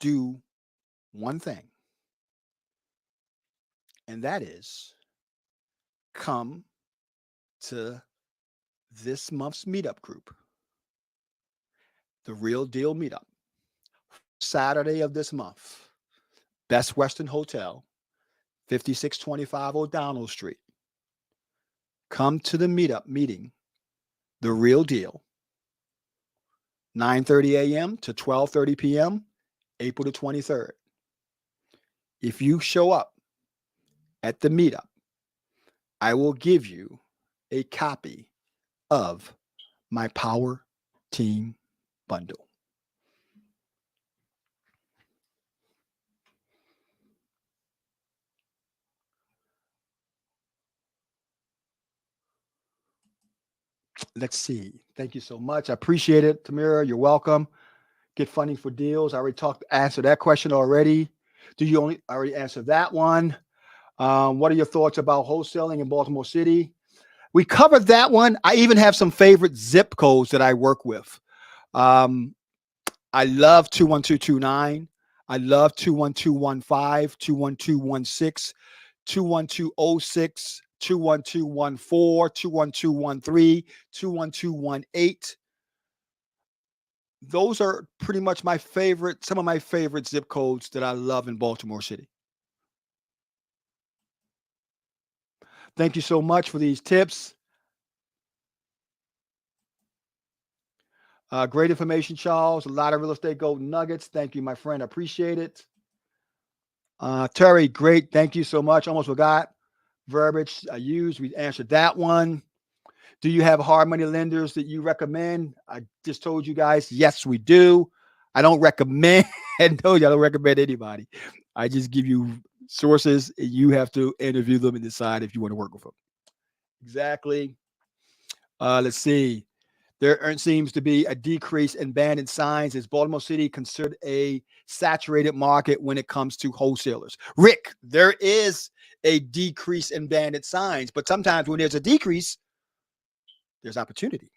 do one thing, and that is come to this month's meetup group, the Real Deal Meetup, Saturday of this month, Best Western Hotel, 5625 O'Donnell Street. Come to the meeting, The Real Deal, 9:30 a.m. to 12:30 p.m., April the 23rd. If you show up at the meetup, I will give you a copy of my Power Team bundle. Let's see. Thank you so much. I appreciate it, Tamira. You're welcome. Get funding for deals. I already answered that question already. I already answered that one? What are your thoughts about wholesaling in Baltimore City? We covered that one. I even have some favorite zip codes that I work with. I love 21229. I love 21215, 21216, 21206, 21214, 21213, 21218. Those are pretty much some of my favorite zip codes that I love in Baltimore City. Thank you so much for these tips. Great information, Charles. A lot of real estate golden nuggets. Thank you, my friend. I appreciate it. Terry, great. Thank you so much. Almost forgot. Verbiage I used. We answered that one. Do you have hard money lenders that you recommend? I just told you guys, yes, we do. I don't recommend, I told you I don't recommend anybody. I just give you sources. You have to interview them and decide if you want to work with them. Exactly. Let's see. There seems to be a decrease in bandit signs. Is Baltimore City considered a saturated market when it comes to wholesalers? Rick, there is a decrease in bandit signs, but sometimes when there's a decrease, there's opportunity.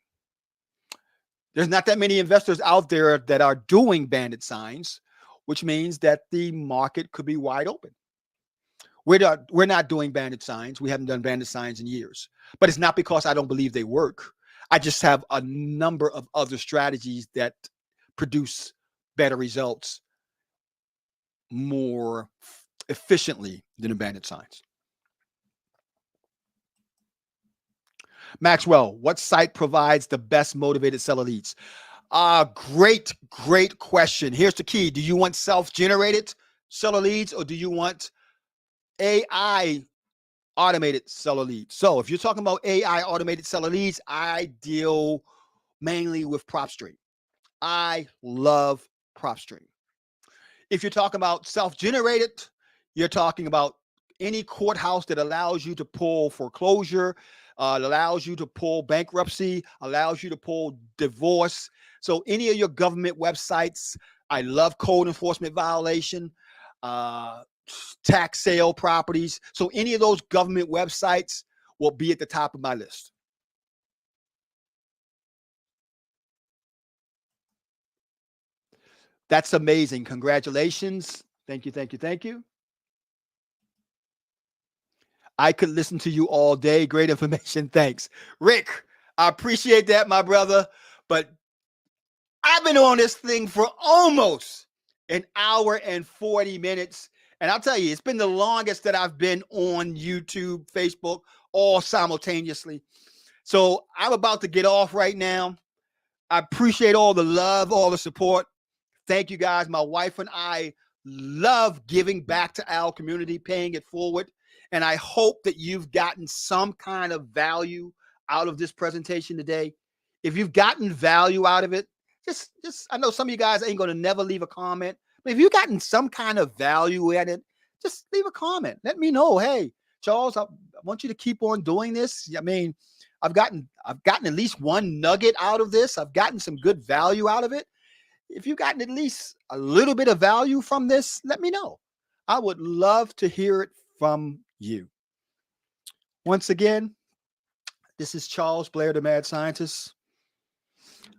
There's not that many investors out there that are doing bandit signs, which means that the market could be wide open. We're not doing bandit signs. We haven't done bandit signs in years, but it's not because I don't believe they work. I just have a number of other strategies that produce better results more efficiently than the bandit signs. Maxwell, what site provides the best motivated seller leads? Great question. Here's the key. Do you want self-generated seller leads, or do you want AI automated seller leads? So if you're talking about AI automated seller leads, I deal mainly with PropStream. I love PropStream. If you're talking about self-generated, you're talking about any courthouse that allows you to pull foreclosure, allows you to pull bankruptcy, allows you to pull divorce. So any of your government websites, I love code enforcement violation, tax sale properties. So any of those government websites will be at the top of my list. That's amazing. Congratulations. Thank you, thank you, thank you. I could listen to you all day. Great information. Thanks. Rick, I appreciate that, my brother. But I've been on this thing for almost an hour and 40 minutes. And I'll tell you, it's been the longest that I've been on YouTube, Facebook, all simultaneously. So I'm about to get off right now. I appreciate all the love, all the support. Thank you, guys. My wife and I love giving back to our community, paying it forward. And I hope that you've gotten some kind of value out of this presentation today. If you've gotten value out of it, just I know some of you guys ain't going to never leave a comment, but if you've gotten some kind of value at it, just leave a comment. Let me know. Hey, Charles, I want you to keep on doing this. I mean, I've gotten at least one nugget out of this. I've gotten some good value out of it. If you've gotten at least a little bit of value from this, let me know. I would love to hear it from you. Once again, this is Charles Blair, the Mad Scientist.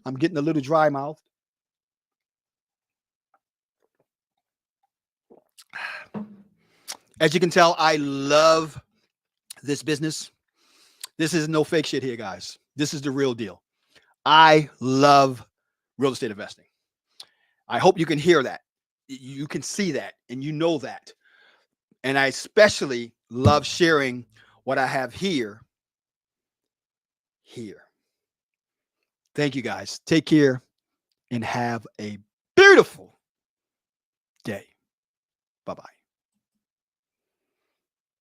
I'm getting a little dry mouth. As you can tell, I love this business. This is no fake shit here, guys. This is the real deal. I love real estate investing. I hope you can hear that. You can see that, and you know that. And I especially love sharing what I have here. Thank you, guys. Take care and have a beautiful day. Bye-bye.